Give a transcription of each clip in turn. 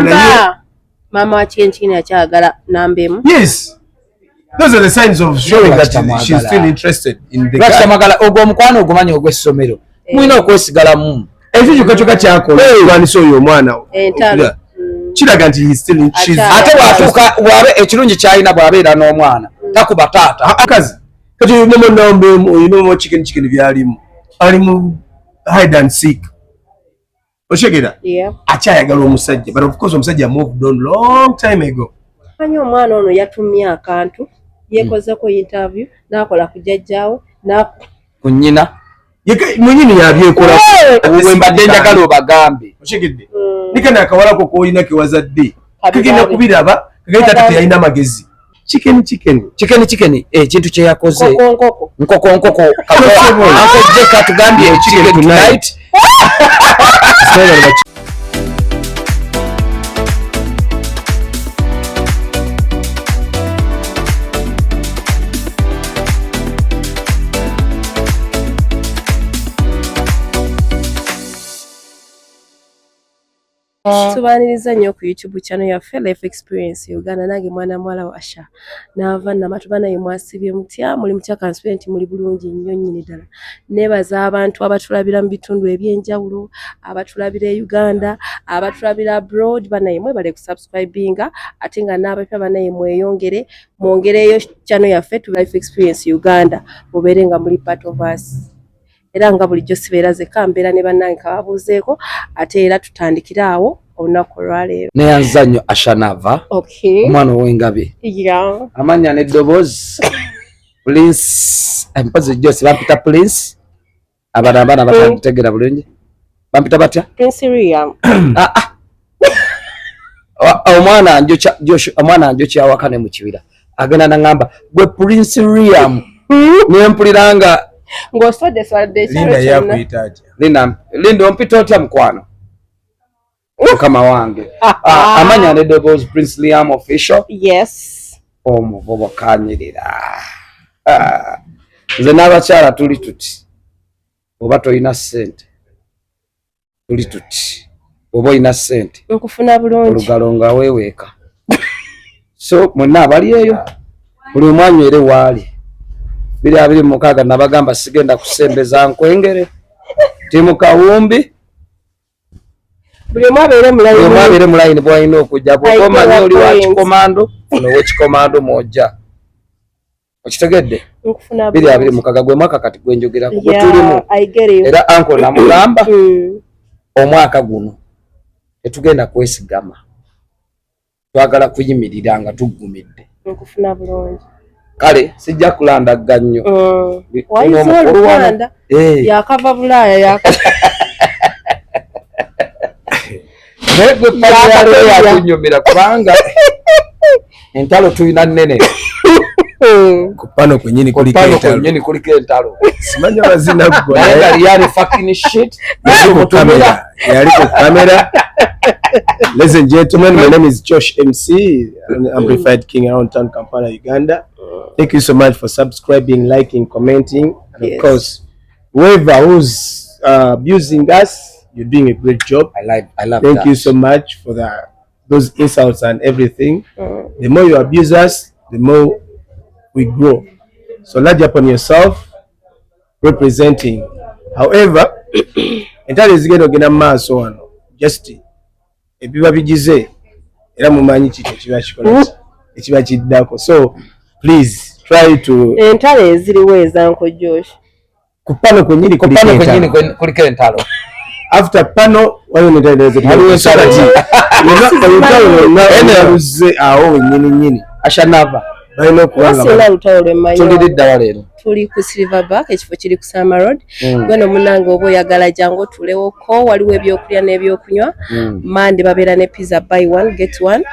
Gamba mama wa Chikenchini akyagala nambemu. Yes. Those are the signs of showing that she's still interested in the guy. Magala ogwo mukwano ogumanyi ogw'essomero. Mulina okwesigalamu. Ekyo kyokka kyakola ekwanisa oyo omwana. Kiraga nti he's still ate bw'atuuka bw'abe ekirungi ky'alina bw'abeera n'omwana takuba taata. Akazi kati olina nambemu olina chicken byalimu. Ali mu hide and seek. Oshegera? Yeah. Akyayagala omusajja, but of course omusajja moved on long time ago. Manyi omwana ono yatumye akantu yekozeko interview n'akola ku jjajjaawe ku nnyina munyini yabyekola we mbadde njagala obagambe. Oshegedde? Nikana akawalako k'olina kewazadde kagenda kubiraba kagaita kati yalina amagezi. Chicken ekintu kye yakoze nkoko akojjeka tugambye chicken tonight. Tubaniriza nnyo ku YouTube channel ya Life Experience Uganda nange mwana mwala wa Asha nava namatubana ye mwasibye mutya muli mutya transparent muli bulungi nnyo nnyini ddala nebaza abantu abatulabira mu bitundu ebyenjawulo abatulabira e Uganda abatulabira abroad banaye mwebale ku subscribinga ate nga n'abapya banaye mweyongere mwongereyo channel ya Life Experience Uganda mubeere nga muli part of us. Era nga bulijjo sibeera ze kambeera ne bannange kababuuzeeko ate era tutandikira awo olunaku olwaleero. Neyanza nnyo Ashanava omwana ow'engabe amanya n'eddoboozi Prince empozi Jose bampita Prince abaana batategera bulungi bampita batya Prince Riam omwana njokya awakane mu kibira agenda n'angamba gwe Prince Riam niye mpuliranga ng'osodde swadde Linda yakuyitaje. Linda ompita otya mukwano mukama wange amanya n'eddoboozi Prince Liam official. Yes. Omuvubuka anyirira nze n'abakyala tuli tuti oba toyina ssente tuli tuti oba oyina ssente nkufuna bulungi olugalo nga weeweeka so mwenna abali eyo buli omwanywere waali 2026 nabagamba sigenda kusembeza nkwengere timu kawumbi buli mwabeere mulayini bwalina okujja bwomanyi oli wa kikomando ono w'ekikomando mwojja okitegedde 2026 gwe mwaka kati gwenjogera ku tulimu era anko namugamba omwaka guno tetugenda kwesigama twagala kuyimirira nga tuggumidde nkufuna bulungi kale sijja kulandaga nnyo yakava Bulaaya yakunyumira kubanga entalo tuyina nnene kupano kwenyini kuliko entalo simanya bazina gwa yali fucking shit yali ku kamera. Ladies and gentlemen, my name is Josh MC, an amplified king around town Kampala, Uganda. Thank you so much for subscribing, liking, commenting, and of course, whoever who's abusing us, you're doing a great job. I love Thank that. you so much for those insults and everything. The more you abuse us, the more we grow. So large upon yourself, representing. However, entire is going to get a mass on just ebiba bigize era mumanyi kiti kiba kikola ekiba kiddako. So please try to entale eziriwo ezanko Josh kupano kwenyini kuliko entalo after pano waliwo netalezo haliwo sarati uze awo nyini Ashanava balina okubanga tulidde ddala leero tuli ku Silverback ekifo kiri ku Sama Road gweno munange oba oyagala jangu tulewoko waliwo ebyokulya n'ebyokunywa mande babeera ne pizza buy one get one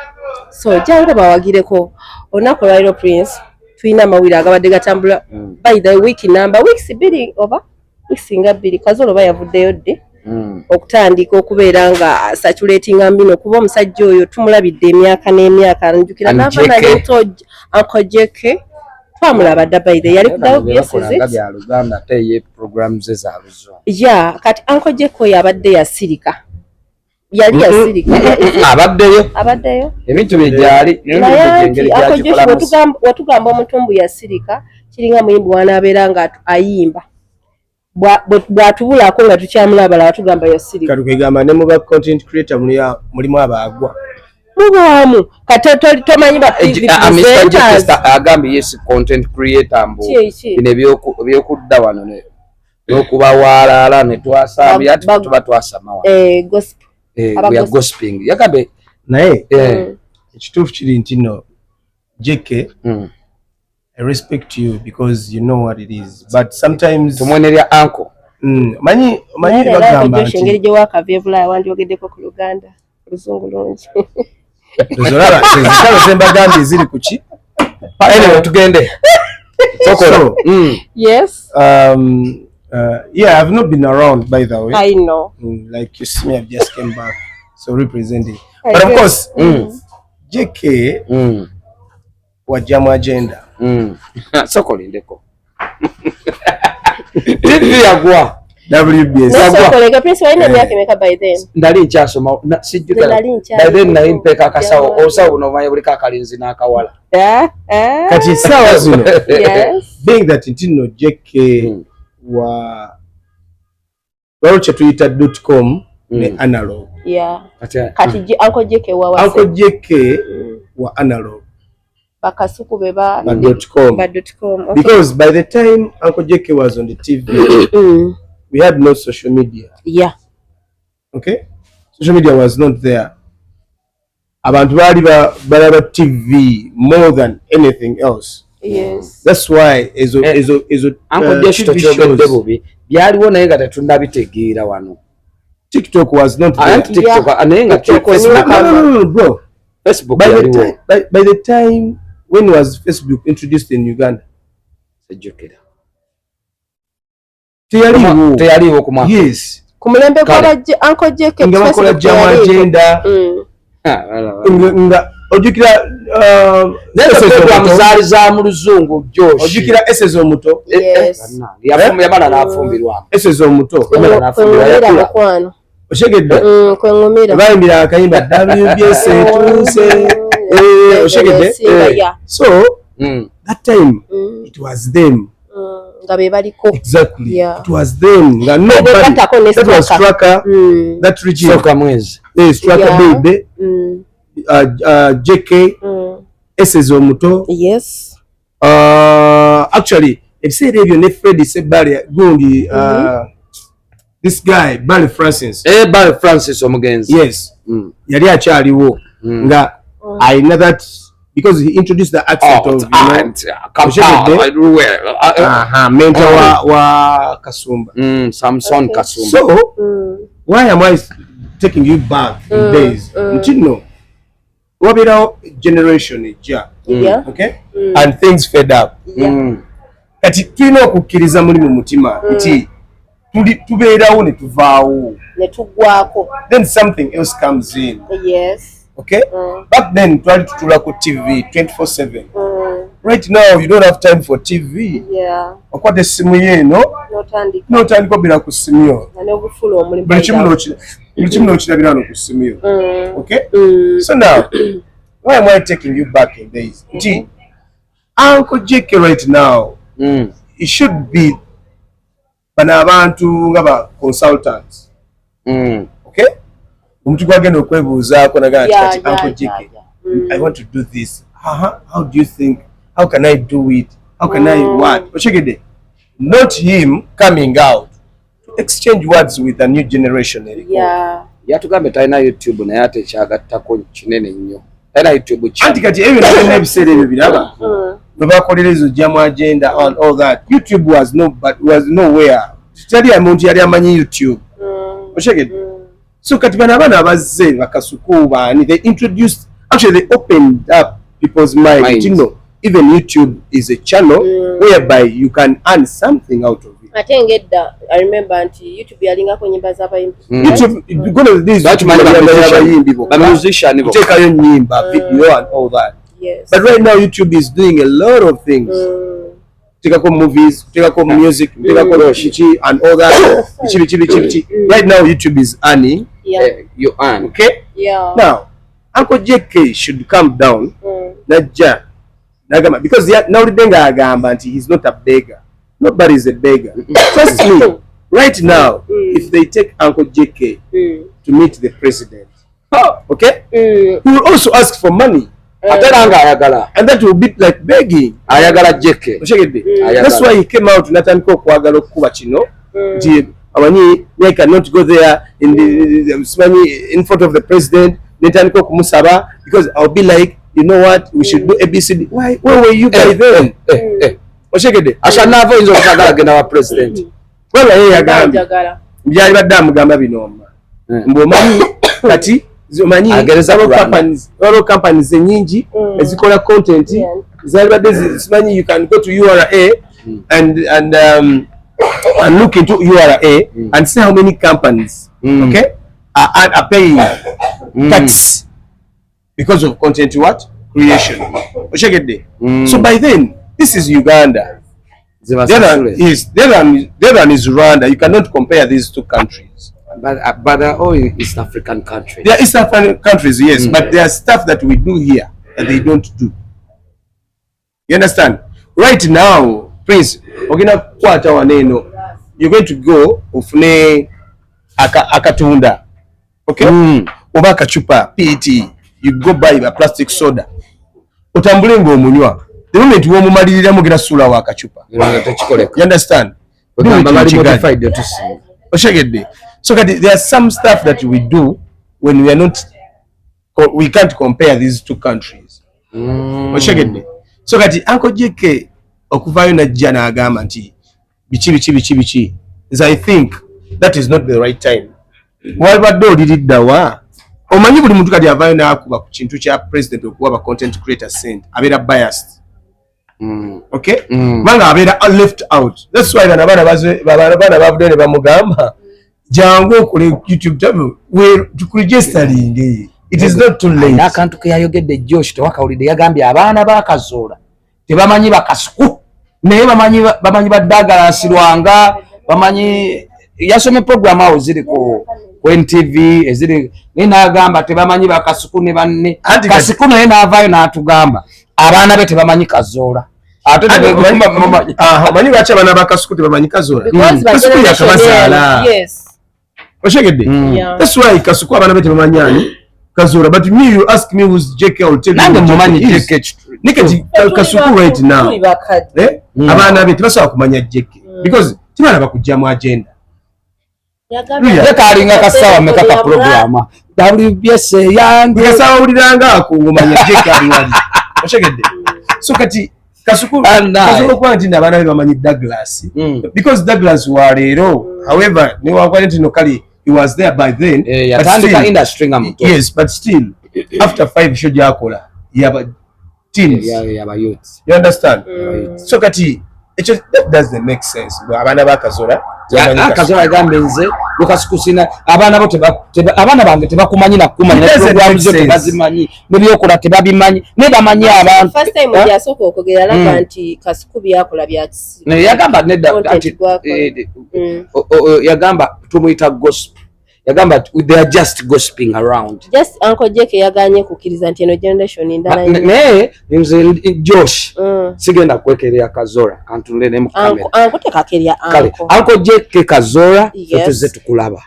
so jangu bawagireko olunaku olwaliro Prince tulina amawulire agabadde gatambula by the week number weeks 2 oba weeks nga 2 Kazoora oba yavuddeyo dde okutandika okubeera nga saturatinga mbino kuba omusajja oyo tumulabidde emyaka n'emyaka njukira n'abaana n'entoja Uncle Jeke twamulaba dda by the yali ku Uganda teye programs ezaluzo kati Uncle Jeke oyo abadde yasirika yali yasirika abaddeyo ebintu byejali watugamba omutumbu yasirika kiringa muyimbi wanabeera nga ayimba bwatubulako nga tukyamulabala watugamba yasirika katukegamba ne muba content creator mulimu abaagwa mubaamu kate tomanyi agambye yes content creator mbu bino ebyokudda wano n'okubawaalaala ne twasambya ati tuba twasamawa we are gossiping yagambe naye ekituufu kiri nti no JK I respect you because you know what it is but sometimes tumwenerya uncle manyi bagamba nti engeri gye wakavye Bulaya wandyogeddeko ku Luganda oluzungu lungi Zolala zikalo zembagambye ziri kuki anyway tugende so yes yeah I've not been around by the way I know like you see me I've just came back so representing but of course JK wajja mu agenda sokolindeko TV yagwa WBS sokolega prince waine myaka emeka by then ndali nkyasoma sijjukira by then naye mpeka akasawo osawo unomanya buli kakalinzi n'akawala kati sawa zino yes being that intino JK wa walokye tuyita .com ne analog yeah kati Uncle JK wa Uncle JK wa analog Kasuku beba .com okay. Because by the time Uncle JK was on the TV we had no social media yeah okay social media was not there abantu bali balaba TV more than anything else yes that's why ezo Uncle JK tokyogedde bubi byaliwo naye nga tetundabitegeera wano TikTok was not there TikTok naye nga bro Facebook by the time when was Facebook introduced in Uganda sejjukira teyaliwo kumwaka yes kumulembe kwa Uncle JK nga bakola jama agenda nga ojukira zaali za mu luzungu Josh ojukira esses omuto yes yabana n'afumbirwa esses omuto kwano oshegedde kwengomera bayimbira akayimba WBS etuse oshegedde so that time it was them nga bebaliko exactly it was them nga nobody that was Straka that regime soka mwezi Straka baby JK esses omuto yes actually ebiseera ebyo ne Freddy Sebali gundi this guy Barry Francis omugenzi yes yali akyaliwo nga ayina that because he introduced the accent of mentor wa Kasumba Samson Kasumba so why am I taking you back in days ntino wabirawo generation ejja okay and things fed up kati tulina okukkiriza muli mu mutima nti tubeerawo ne tuvaawo ne tugwako then something else comes in yes okay back then twali tutula ku TV 24/7 right now you don't have time for TV okwata essimu yeeno n'otandika obira ku ssimu yo buli kimu n'okirabira wano ku ssimu yo okay so now why am I taking you back in days nti Uncle JK right now it should be bana abantu nga ba consultants okay omuntu gwagenda okwebuuzaako nagaa ati Uncle JK I want to do this how do you think how can I do it how can I what ochegede not him coming out to exchange words with a new generation yatugambe talina YouTube naye ate kyagattako kinene nnyo talina YouTube anti kati ebyo nalina ebiseera ebyo biraba bwe bakolera ezo jamu agenda on all that YouTube was nowhere tali omuntu yali amanyi YouTube ochegede so kati bano abaana abazze bakasuku baani they introduced actually they opened up people's minds. You know even YouTube is a channel whereby you can earn something out of it. Atengedda I remember anti YouTube yalinga ko nyimba z'abayimbi YouTube gonna this abayimbi bo musician bo tekayo nyimba video and all that yes but right now YouTube is doing a lot of things kutekako movies, kutekako music, kutekako chichi and all that. Chichi. Right now YouTube is earning. You earn. Okay? Yeah. Now, Uncle JK should calm down. Nagama, because now he's not a beggar. Nobody is a beggar. Trust me. Right now, if they take Uncle JK to meet the president, okay, he will also ask for money. And that will be like begging. That's why he came out Natanko Kwagalo Kubachino. I cannot go there in front of the president. Natanko Kumusaba, because I'll be like, you know what, we should do ABCD. Why? Where were you by then? Ashanavo is our president. Well, I companies nyingi ezikola content you can go to URA and look into URA and see how many companies okay are paying tax because of content creation. So by then this is Uganda. The other one is Rwanda. You cannot compare these two countries. But they're all East African countries. They are East African countries, yes, but there are stuff that we do here that they don't do. You understand? Right now, Prince, you're going to go ufune akatunda, okay? Oba kachupa PET, you go buy a plastic soda. Otambule ngo omunywa. The moment wo mumalirira mugira sula wa kachupa. You understand? So there are some stuff that we do when we can't compare these two countries. So kati Uncle JK okuvayo na jana agamba nti bichi is I think that is not the right time. Walibadde oliddawa omanyi buli muntu kati avayo na akuba ku kintu kya president okuwa ba content creator send abera biased. Okay? Manga abera left out. That's why bana bavudde bamugamba jangu kule YouTube channel we registering. It is not too late. Akantu ke yayogedde Josh tewakawulidde yagambye abaana ba Kazoora tebamanyi ba Kasuku naye bamanyi ba Daala asirwanga bamanyi yasome program awo ziri ku NTV eziri n'agamba tebamanyi ba Kasuku ne banne Kasuku naye n'avaayo n'atugamba abaana be tebamanyi Kazoora ate bamanyi lwaki abaana ba Kasuku tebamanyi Kazoora Kasuku yakabazaala. Yes. That's why Kasuku abana bete bamanyani Kazoora, but me you ask me who's JK, I will tell you. Nanga mumanyi JK. Nikati Kasuku right now. Abana bete basawa kumanya JK because timana bakujjamu agenda. Yakalinga kasawa mekaka programa. WBS yange kasawa uliranga akungumanya JK ali wali. Oshegedde. So kati Kasuku Kazoora kwa nti abana be bamanyi Douglas because Douglas wa leero however ni wakwalenti no kali he was there by then but still industry ngamuto. Yes, but still after 5 show jakola yaba teams yaba youths, you understand. So kati that doesn't make sense abana ba Kazoora Kazoora gambe nze Kasuku sina abana bote abana bange tebakumanyi na kumanya program zote bazimanyi nebyokola tebabimanyi ne bamanyi abantu first time yasoko okogera laba nti Kasuku byakola byatsi ne yagamba nedda yagamba tumuyita gospel yagamba they are just gossiping around. Just Uncle JK yaganye kukiriza nti eno generation indala ne nze Josh sigenda kwekerera Kazoora kantule ne mu kamera Uncle tekakeria Uncle JK Kazoora tuze tukulaba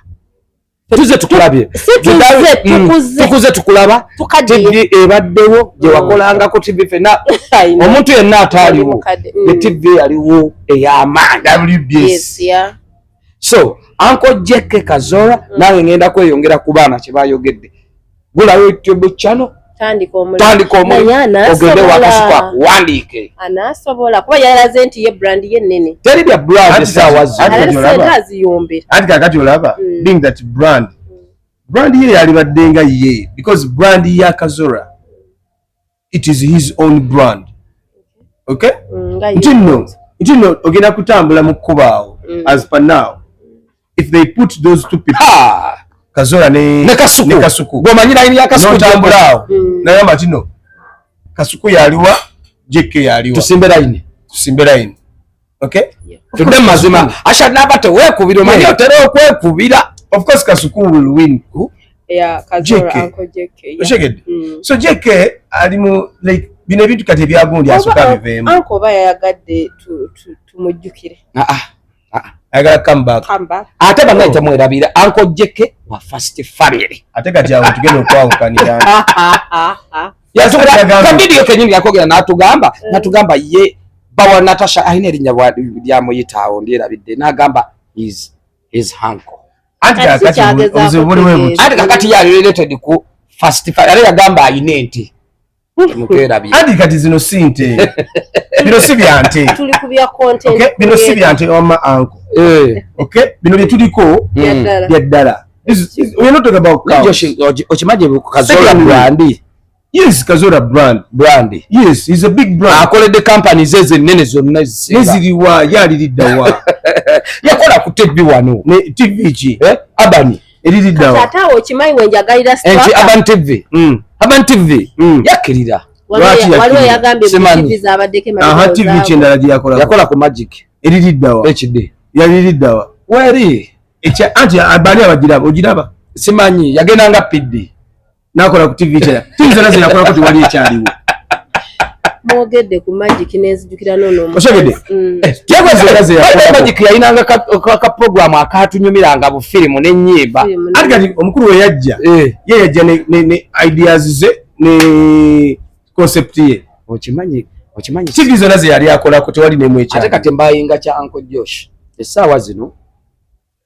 tuze tukulabye tukuze tukulaba TV ebaddewo gye wakolanga ko TV fena omuntu yenna ataliwo ne TV aliwo ey'amaanyi WBS. So Uncle JK Kazoora nawe ngenda kweyongera ku baana kye bayogedde gula YouTube channel tandika omulimo ogende wakasuka wandike anasobola kuba yalaze nti ye brand ye nene teri bya brand sawazi ati kakati olaba being that brand ye yali baddenga ye because brand ya Kazoora it is his own brand. Okay? Ntino ogenda kutambula mu kubaawo as per now if they put those two people Kazoora ne Kasuku gomanyi line ya Kasuku tambulao naye matino Kasuku yaliwa JK yaliwa tusimbe line Okay? Tudde mazima. Asha nabate wekubira manyi otera okwekubira. Of course Kasuku will win. Yeah, Kazoora, Uncle JK. Oshegedde. So JK alimu like bino ebintu kati ebyagundi asoka biveemu. Uncle ba yagadde tumujjukire. Agala come back. Ate bangaita mwerabira Uncle JK wa first family. Ate kati awo tugenda okwawukanira. Kabidio kenyini yakogera natugamba ye bawa Natasha aine erinnya lya muyita awo ndyerabidde n'agamba his uncle. Ati kakati yali related ku first family yagamba aine enti. Andi kati zino sinte. Bino si byante. Tuli kubya content. Okay, bino si byante wama uncle. Okay, bino bye tuliko bya ddala. We are not talking about cows. Okimaje Kazoora brand. Yes, Kazoora brand. Yes, he's a big brand. Akoledde companies ezenene zonna ziriwa yaliriddawa. Yakola ku TV wano. Ne TV ki? Abani. Eririddawa. Tata okimanyi wenjagalira stock. Aban TV. Aban TV. Yakirira. Waliwo yagambye TV zabaddeke mabega. TV kyendala gye yakola ku Magic. Eririddawa. HD. Yaliriddawa. Weri? Echa anti abali abagiraba ogiraba. Simanyi yagendanga PD. Nakola ku TV kyala. TV zonna zinakola ko tewali ekyaliwo. Mwogedde ku Magic n'enzijukira nono. Oshegedde? Magic yayinanga ka program akatunyumiranga bu firimu n'ennyimba. Ati kati omukulu we yajja. Ye yajja ne ideas ze ne concept ye. Okimanyi TV zonna ze yali akolako tewali n'emu ekyali. Ate kati mbayinga kya Uncle Josh. Essaawa zino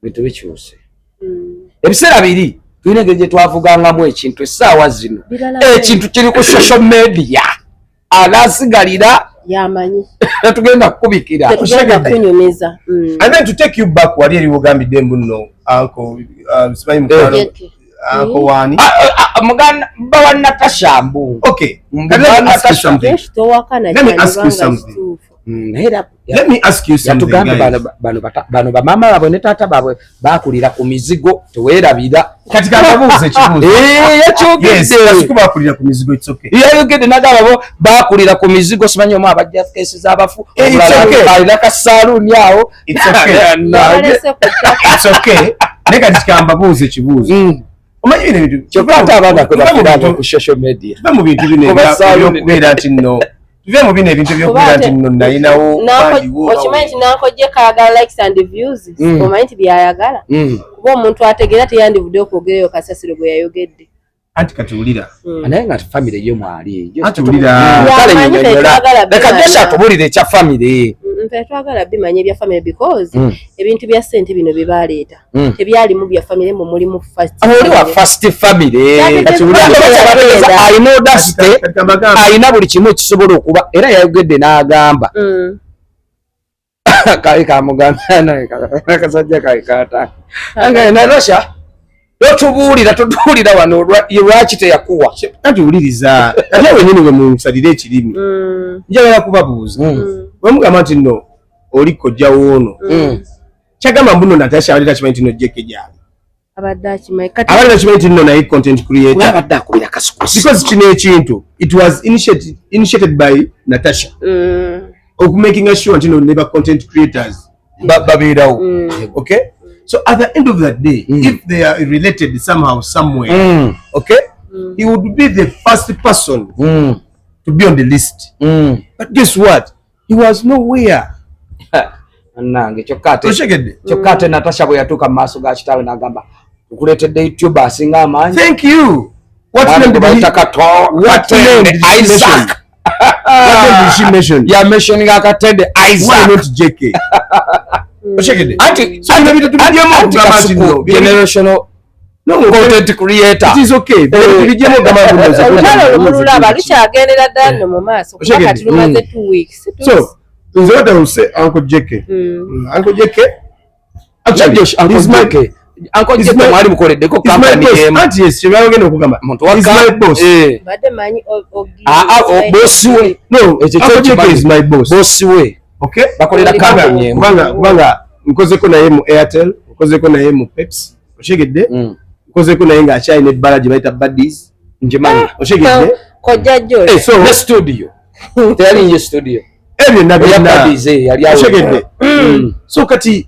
bintu bikyuse. Ebiseera biri tulina engeri gye twavugangamu ekintu essaawa zino. Ekintu kiri ku social media. Anasigalira yamanyi. Tugenda kukubikira. Kunyumiza. And then to take you back wali eri wogambidde mbuno Uncle simanyi mukano Uncle wani. Muganda bawa Natasha mbu. Okay. Let me ask you something. Let me ask you something. Bano bamama babwe ne taata babwe bakulira ku mizigo teweerabira. Kati kababuuze ekibuuzo. Yakyogedde. Kasuku bakulira ku mizigo it's okay. Yayogedde nagabo bakulira ku mizigo simanyi omu abajja kesi z'abafu. Alina ka saloon awo. It's okay. It's okay. Neka tikambabuuze ekibuuzo. Omanyi bino bintu kyokwata abaana kwe ku social media. Tuve mu bintu bino ebyokubeera nti nno. Tuve mu bino ebintu ebyokubeera nti nno nayinawo bandiwo. Okimanyi nti nankojje kayagala likes and views. Omanyi nti byayagala. Kuba omuntu ategeera teyandivudde okwogereyo kasasiro gwe yayogedde. Anti katuwulira. Naye nga family yo mwali. Atuwulira. Leka Joshua atubulire ekya family. Nfe twagala bimanya ebya family because ebintu bya ssente bino bye baleeta tebyalimu bya family mu mulimu first. Oli wa first family. I know that's ayina buli kimu kisobola okuba era yayogedde n'agamba. Kali kamugamba nakasajja kali kata. Anga Natasha totubuulira wano lwaki teyakuwa. Atuwuliriza. Ate wenyini we munsalire ekirimi. Njagala kubabuuza. Wemugamba nti nno oli kojja woono. Kyagamba mbuno Natasha abadde takimanyi nti nno JK gyali. Abadde akimanyi. Abadde takimanyi nti nno naye content creator. Abadde akubira Kasuku. Because kino ekintu it was initiated by Natasha. Making sure nti nno ne ba content creators babeerawo. Okay? So at the end of that day, if they are related somehow, somewhere, okay, he would be the first person to be on the list. But guess what? He was nowhere. Nange kyokka Natasha bwe yatuuka mu maaso ga kitaawe n'agamba tukuleetedde YouTuber asinga amaanyi. Thank you. What name did Isaac? What did she mention? Yeah, mentioning Akatende Isaac. Why not JK? Generational content creator. It is okay. Olutalo lukyagendera ddala nno mu maaso kuba kati lumaze 2 weeks. So, what I will say, Uncle JK. Uncle JK. Actually, Uncle JK mwali mukoleddeko company yemu. Anti yes, kyebagenda okugamba. He's my boss. Badde manyi boss we. No, Uncle JK is my boss. Boss we. Okay? Bakolera company yemu. Kubanga nkozeko naye mu Airtel, nkozeko naye mu Peps. Oshegedde? Nkozeko naye ng'akyalina ebbala gye bayita Buddies. Njemanyi. Oshegedde? Kojja Joy. So, the studio. Teyali ye studio. ebyo nabina yali so kati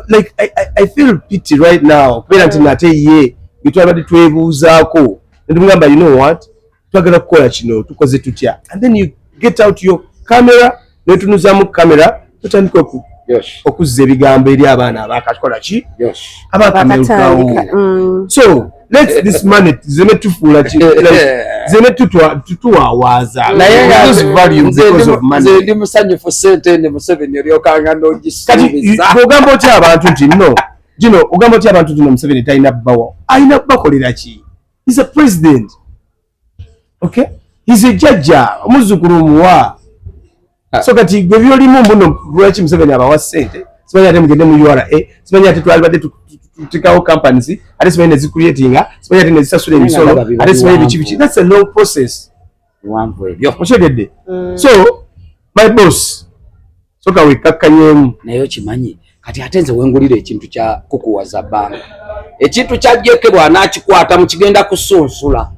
like I feel pity right now kubera nti nate ye bitwabadde twebuuzaako ndimugamba you know what twagala kukola kino tukoze tutya and then you get out your camera netunuzamu camera tutandika okuzza ebigambo eri abaana abakakola ki abakamerukawo so let's this money zeme tufuula zeme tutuwaawaza ndi musanyufu sente ne Museveni eryokanga n'ogisuubiza ogamba otya abantu nti no gino ogamba otya abantu nti no Museveni talina bbawa alina bakolera ki he's a president okay he's a judge omuzzukulu omuwa so kati gwe byolimu mbuno lwaki Museveni abawa ssente simanyi ate mugende mu URA simanyi ate twalibadde tutikawo companies ate simanyi nezicreatinga simanyi ate nezisasula emisolo ate simanyi biki that's a long process okyegedde so my boss soka wekakkanyemu naye okimanyi kati ate nze wengulira ekintu kya kukuwaza bbanga ekintu kyajjeke bw'anaakikwata mu kigenda kusunsula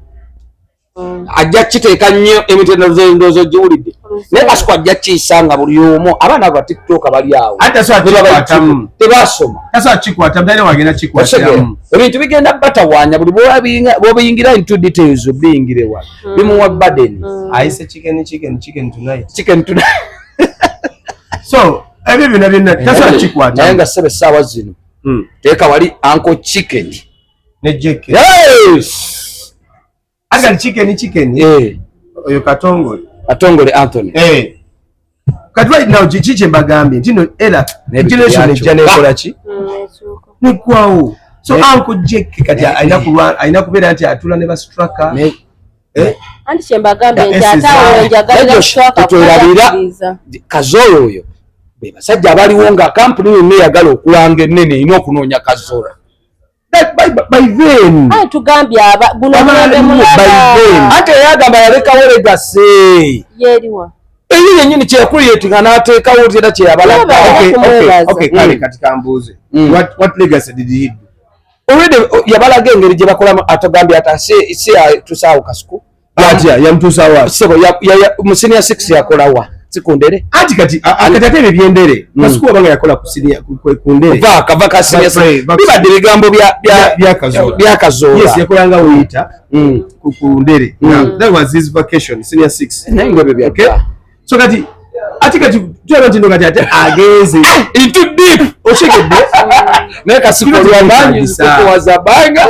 ajja kiteeka nnyo emitendera z'endowooza giwulidde naye Kasuku ajja kiyisanga buli omu abaana ba TikTok bali awo tebasoma ebintu bigenda batawaanya buli bw'obiyingira into details obiyingire wa bimuwa burden chicken tonight so ebyo byonna tasakikwata naye nga ssebe essaawa zino teeka wali Uncle Chicken ne Jeke agali chicken oyo Katongole Anthony kati right now kiki mbagambye ntino era generation ejja nekola ki nekwawo so Uncle Jake kati ayina kubeera nti atula ne bastraka anti kyembagambye nti atawo njagala kutwerabira Kazoora oyo be basajja abaliwo nga kampuni yonna eyagala okulanga ennene erina okunoonya Kazoora by then tugambye guno ate yagamba yalekawo legase yeriwa eyo yennyini kyekuriyetinga n'ateekawo era kyeyabalaga kale kati kambuuze what legacy did he do already yabalaga engeri gye bakolamu atagambye ata si tusaawo Kasuku yamutusaawo mu senior 6 yakolawa sikundere anti kati ate ebyo byendere Kasuku abanga yakola ku ndere kava ka senior 6 bibadde bigambo bya Kazoora yes yakolanga wiyita ku ndere that was his vacation senior 6 nange ebyo bya okay so kati ati kati tuaba nti ndo kati ate ageze into deep oshegedde naye Kasuku lwamanyi kukuwaza banga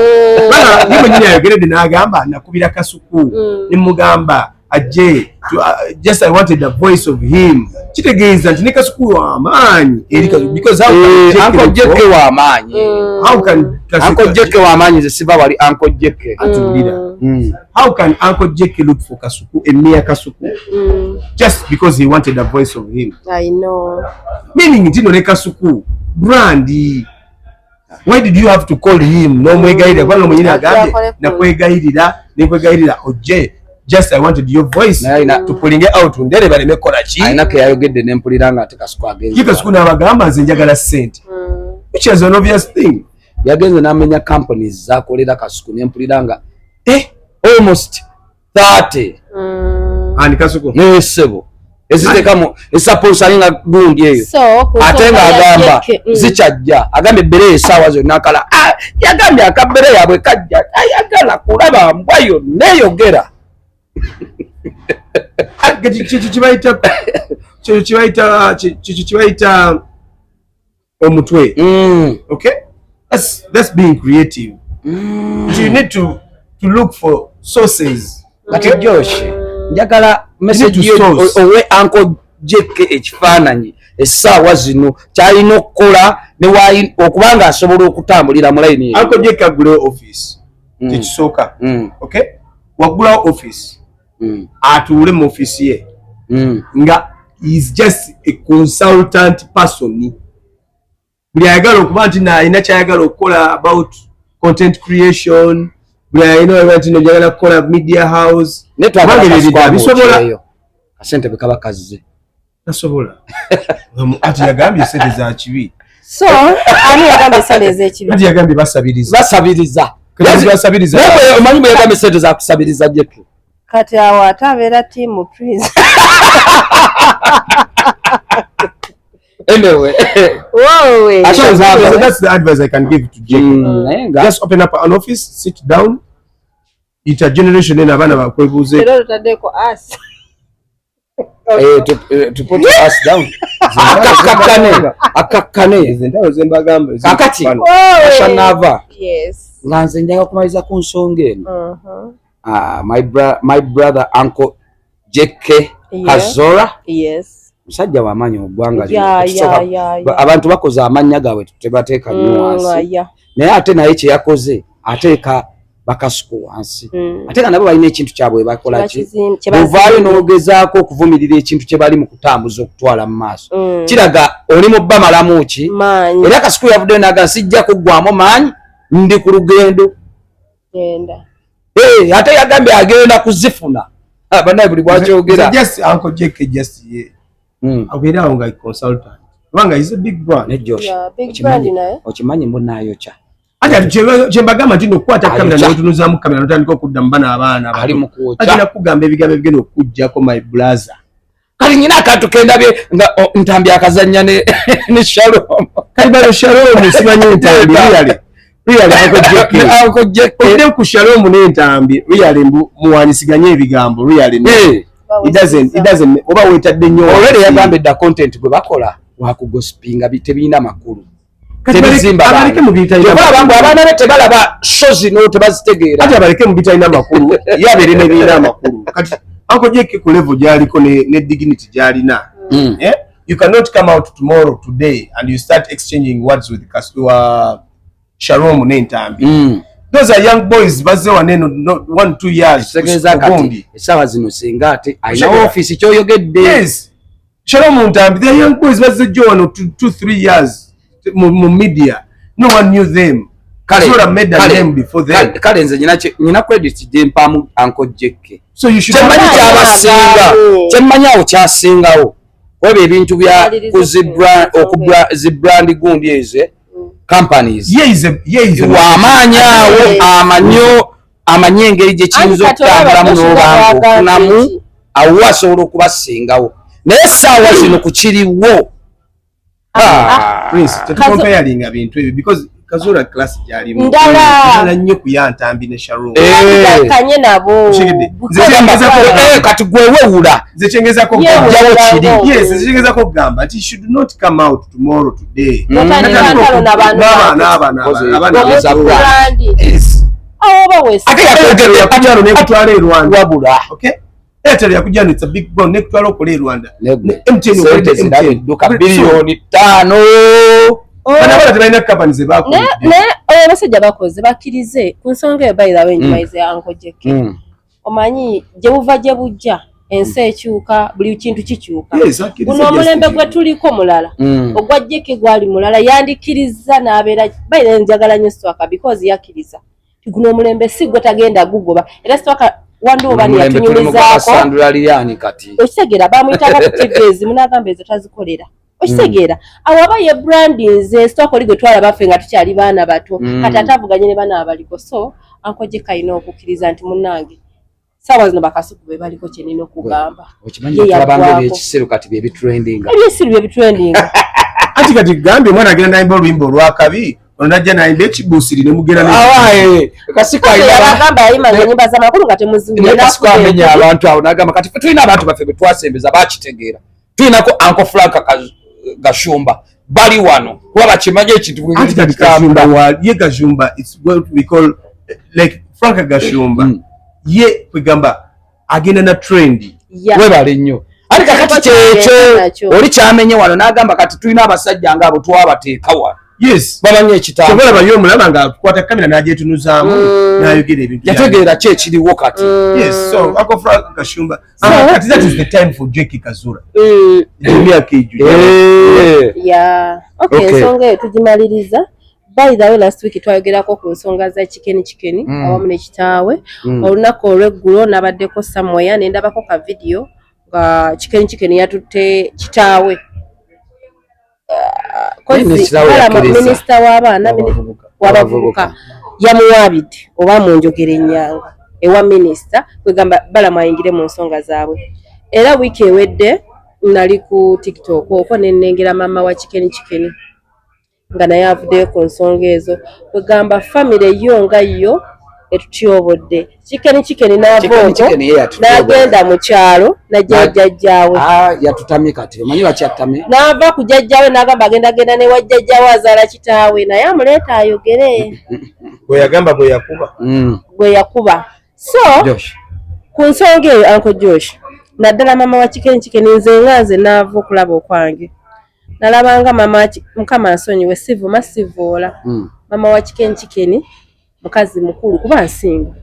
nibo nyine yageredde n'agamba nakubira Kasuku nimugamba ajje just I wanted the voice of him kitegeeza nti ne Kasuku w'amaanyi because Uncle Jeke w'amaanyi how can Uncle Jeke w'amaanyi ze siba wali Uncle Jeke atulira how can Uncle Jeke look for Kasuku emia Kasuku just because he wanted the voice of him I know meaning ntino ne Kasuku brandi why did you have to call him no mwegayirira kubanga mwenyini agambye nakwegayirira nekwegayirira ojje just I wanted your voice to pulling it out ndere baleme kola ki aina ke yayogedde nempuliranga ate Kasuku agenze Kasuku n'abagamba nze njagala sente which is an obvious thing yagenze n'amenya companies zakolera Kasuku nempuliranga almost 30 and Kasuku nesebo ezitekamu esaposalinga gundi eyo ate nga agamba zikyajja agambe ebbere esaawa zonna akala yagambye akabbere yaabwe kajja ayagala kulaba mbwa yonna eyogera kibayita omutwe okay that's being creative you need to look for sources kati Josh njagala message owe Uncle Jeke ekifaananyi essaawa zino kyalina okukola okubanga asobola okutambulira mu layini Uncle Jeke agulawo office tekisooka okay wagulawo office atuule mu office ye nga is just a consultant person buli ayagala okuba nti alina kyayagala okukola about content creation buli ayina nti njagala kukola media house bisobola kasente bekaba kazze tasobola ati yagambye sente za kibi so ani yagambye sente z'ekibi ati yagambye basabiriza omanyi bwe yagambye sente za kusabiriza Jeke kati awo ate abeera tiimu prince Anyway. Whoa. So that's the advice I can give to Jake. Just open up an office, sit down. Intergeneration in abana bakwebuze. To put us down. Akakane. Zendalo zembagamba. Kakati. Ashanava. Yes. Nganze njaka kumaliza ku nsonga eno. My brother Uncle Jake Kazoora. Yes. Musajja wamanyi ogwanga abantu bakoze amanya gawe tebateeka nuansi. Naye ate naye kye yakoze ateeka Bakasuku wansi. Ate nga nabo balina ekintu kyabwe bakola ki. Ovaayo n'ogezaako okuvumirira ekintu kye bali mu kutambuza okutwala mu maaso. Kiraga oli mu bba malamu ki. Era Kasuku yavuddeyo n'agamba sijja kuggwamu maanyi ndi ku lugendo. Ate yagambye agenda kuzifuna. Banaye buli bwakyogera. Just Uncle Jake just ye. Abeera nga consultant. Kubanga is a big brand. Ne Josh. Big brand naye. Okimanyi mbonaayo kya. Ate kyembagamba nti n'okukwata kamera n'otunuzaamu kamera n'otandika okudda mu bana abaana ali mu kwokya. Ate nakugamba ebigambo ebigenda okujjako my brother. Kali nyina akantu kendabye nga ntambi akazannya ne Shalom. Kali balo Shalom simanyi ntambi really Uncle Jake. Ode ku Shalom n'entambi really muwanyisiganye ebigambo really it doesn't oba wetadde nnyo. Already yagambye da content gwe bakola wakugospinga bitebina makulu. Abaleke mu bitayina abantu abaana be tebalaba shozi no tebazitegeera. Ate abaleke mu bitayina makulu yabere ne bina makulu. Kati Uncle Jake ku level gyaliko ne dignity gyalina. You cannot come out tomorrow today and you start exchanging words with Shalom n'entambi. Those are young boys bazze waneno 1-2 years. Segeza kati esawa zino singa ate ayina office kyoyogedde. Yes. Shalom n'entambi they are young boys bazze jo wano 2-3 years. Mu media no one knew them. Kazoora made a name before them. Kale nze nyina credit je mpamu Uncle Jake. So you should Chemanya kyabasinga. Chemanyawo kyasingawo. Webe ebintu bya kuzibra okubra zibrand gundi eze companies. Wamanyawo amanyo engeri gye kiyinza okutambulamu n'obantu namu awasobola okubasingawo. Naye saawa zino kukiriwo. Prince, comparing bintu ebyo because Kazoora class gyali mu ndala nnyo kuyantambi ne Shalom. Kanye nabo. Kati gwewewula. Zechengeza ko jawo kiri. Yes, zechengeza ko gamba it should not come out tomorrow today. Yes. Akayakugero ne kutwala e Rwanda wabula. Okay? Airtel yakujja it's a big brand ne kutwala okole Rwanda. MTN duka bilioni 5. Bana bala tebalina companies bako. Ne abasajja bakoze bakirize ku nsonga eyo by the way nyimayize Uncle Jake. Omanyi gye buva gye bujja ensi ekyuka buli kintu kikyuka. Guno omulembe gwe tuliko mulala. Ogwa Jake gwali mulala yandikiriza n'abeera by the way njagala nnyo Swaka because yakiriza. Guno omulembe si gwe tagenda gugoba. Era Swaka wandu obani yatunyulizaako. Sandra Liliani kati. Okitegera bamuyitaga ku TVs munagamba ezo tazikolera. Okitegera awaba ye branding stock ligwe twala bafe nga tukyali baana bato kati atavuganye ne bana abaliko so Uncle Jake ayina okukkiriza nti munnange sawa zino Bakasuku be baliko kyenina okugamba. Okimanyi twabanga ekisero kati bye bitrending. Ebisiru bye bitrending. Ati kati gambe mwana agenda naimba oluyimba olwakabi onajja naimba ekibusiri ne mugera ne awaye Kasuku agamba yayima nyimba za makulu nga temuzinga na Kasuku amenya abantu awo nagamba kati tulina abantu baffe betwasembeza bakitegeera tulinako Uncle Frank Gashumba bali wano kuba bakimanyi ekintu ye Gashumba it's what we call like Frank Gashumba ye kwegamba agenda na trend we bali nnyo ali kakati kyekyo oli kyamenye wano nagamba kati tulina abasajja ngabo twabateeka wano. Yes bamanyi ekitabo sobola bayo mulaba nga kwata kamera najetunuzaamu nayogera ebintu yategeera ki ekiriwo kati. Yes so Uncle Frank Gashumba kati that is the time for Jake Kazoora emyaka ejju yeah okay ensonga eyo tugimaliriza. By the way last week twayogerako ku nsonga za chikeni awamu ne kitaawe olunaku olweggulo nabaddeko Samoya nendabako ka video nga chikeni yatutte kitaawe minisita w'abaana w'abavubuka yamuwaabidde oba mu njogera ennyanga ewa minisita kwegamba balamu ayingire mu nsonga zaabwe. Era wiiki ewedde nali ku TikTok okwo nennengera mama wa Chicken nga naye avuddeyo ku nsonga ezo kwegamba famire yo nga yo etutyobodde Chicken n'avooko n'agenda mu kyalo najja jjajjaawe yatutamye kati omanyi bakyatamye n'ava ku jjajjaawe n'agamba agenda ne wajjajjaawe azaala kitaawe naye amuleeta ayogere bwe yakuba so ku nsonga eyo Uncle Josh naddala mama wa Chicken nze nga nze naava okulaba okwange nalabanga mama mukama nsonyiwe sivoola mama wa Chicken mukazi mukulu kuba nsinga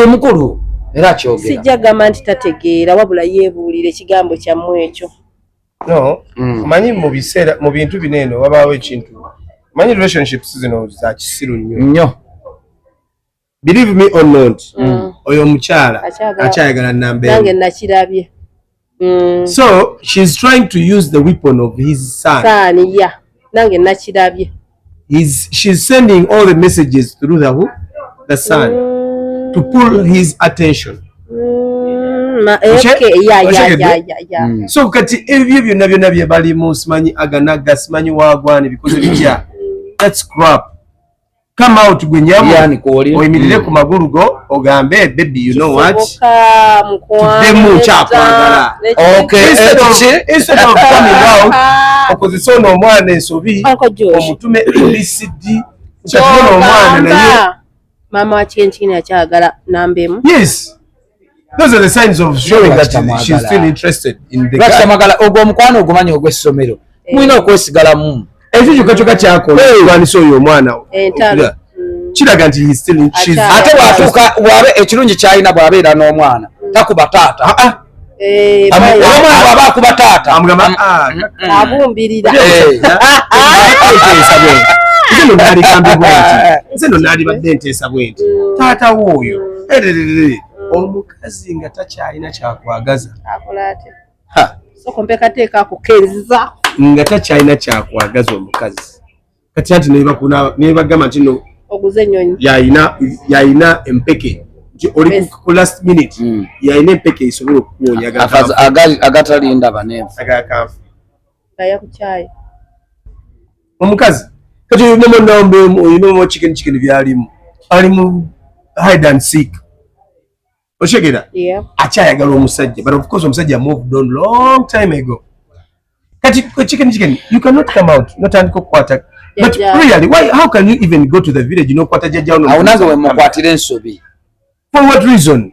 mukulu era kyogera sijja gamba nti tategeera wabula yeebuulira ekigambo kyammwe ekyo omanyi mu biseera mu bintu bineeno wabaawo ekintu omanyi relationships zino za kisiru nnyo believe me or not oyo omukyala akyayagala nange nakirabye so she's trying to use the weapon of his son nange nakirabye she's sending all the messages through the son to pull his attention so kati ebyo byonna bye balimu simanyi aganaga simanyi wagwane because bitya that's crap come out gwenyamu oyimirire ku magulu go ogambe baby you know what demu kyakwagala instead of coming out opposition omwana ensobi omutume BCD kyatuna omwana naye mama wa Chicken akyagala nambemu yes those are the signs of showing that she's still interested in the guy magala ogwo omukwano ogumanyi ogw'essomero mwina okwesigalamu ekyo kyokka kyakola ekwanisa oyo omwana kiraga nti ate bwatuuka bwabe ekirungi kyalina bw'abeera n'omwana takuba taata omwana bw'aba akuba taata abumbirira nze naaligambye bwenti nze naalibadde nteesa bwenti taata wooyo omukazi nga takyalina kyakwagaza sokompekateeka akukenziza nga takyalina kyakwagaza omukazi kati anti nebagamba nti no oguze ennyonyi yayina empeke nti oli ku last minute yayina empeke esobola okukuwonya agatalinda baneefu agakanfu gayakukyaye omukazi kati oyinamu Chicken byalimu ali mu hide and seek oshegera akyayagala omusajja but of course omusajja moved on long time ago kati Chicken you cannot come out notandika okukwata but really how can you even go to the village nokwata jjajjawo awo nange wemukwatira ensobi for what reason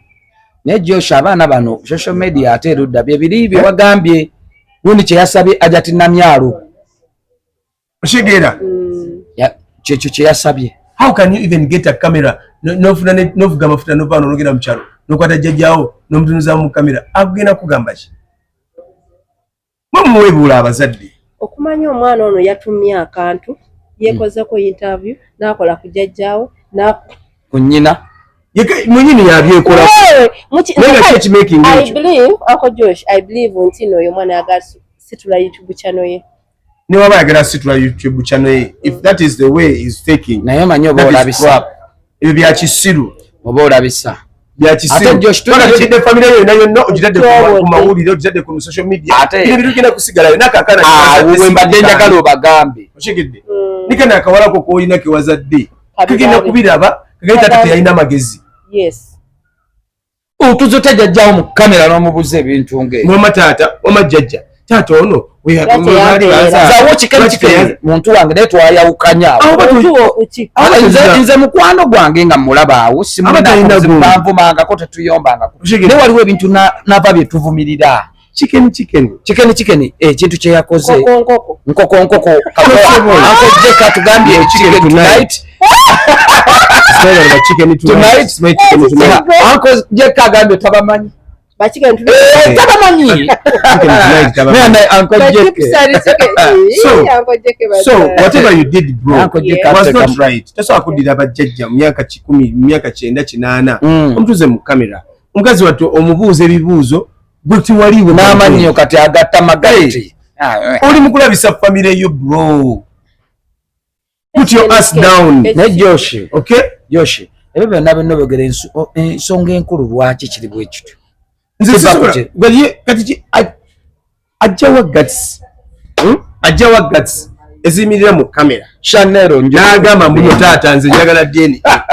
naye Josh abaana bano social media ate erudda byebiri bye wagambye gundi kyeyasabye ajati namyalo oshegera kyekyo kyeyasabye how can you even get a camera novuga amafuta nova nogera mu kyalo nokwata jjajjawo nomutunuza mu kamera agenda kugamba ki mumuwebuula abazadde okumanya omwana ono yatumye akantu yekozeko interview nakola ku jjajjawo ku nnyina mwenyini yabyekola Uncle Josh I believe nti oyo omwana yagala situla YouTube channel ye newaba yagala situla YouTube channel ye if that is the way he's taking naye manyi oba olabisa ebyo bya kisiru oba olabisa ate Josh tulikide family yonna yonna ogitadde ku mawulire ogitadde ku social media ate ebintu genda kusigala yonna kakana we mbadde njagala obagambe oshigidde nikana akawalako koolina kewazadde kagenda kubiraba kagenda tata yalina magezi otuzo tajjajjawo mu kamera n'omubuza ebintu ng'oma taata oma jjajja taata ono zawo Chicken muntu wange naye twayawukanya nze mukwano gwange nga mulaba awo simunanvumangako tetuyombangako naye waliwo ebintu nava bye tuvumirira Chicken ekintu kye yakoze nkoko akojjeka tugambye Chicken tonight akojjeka agambye tabamanyi tabamanyi so whatever you did bro was not right tasobola kuddira abajjajja mu myaka 10 myaka 9 omutuze mu kamera omukazi wattu omubuuza ebibuuzo gwe waliwo n'amannyo kati agatta magati oli mu kulabisa family yo bro put your ass down ne Josh okay Josh ebyo byonna byogera ensonga enkulu lwaki kiri bwe kityo ajjawa guts ajjawa guts ezimirira mu kamera Chanel n'agamba mbuno taata nze njagala DNA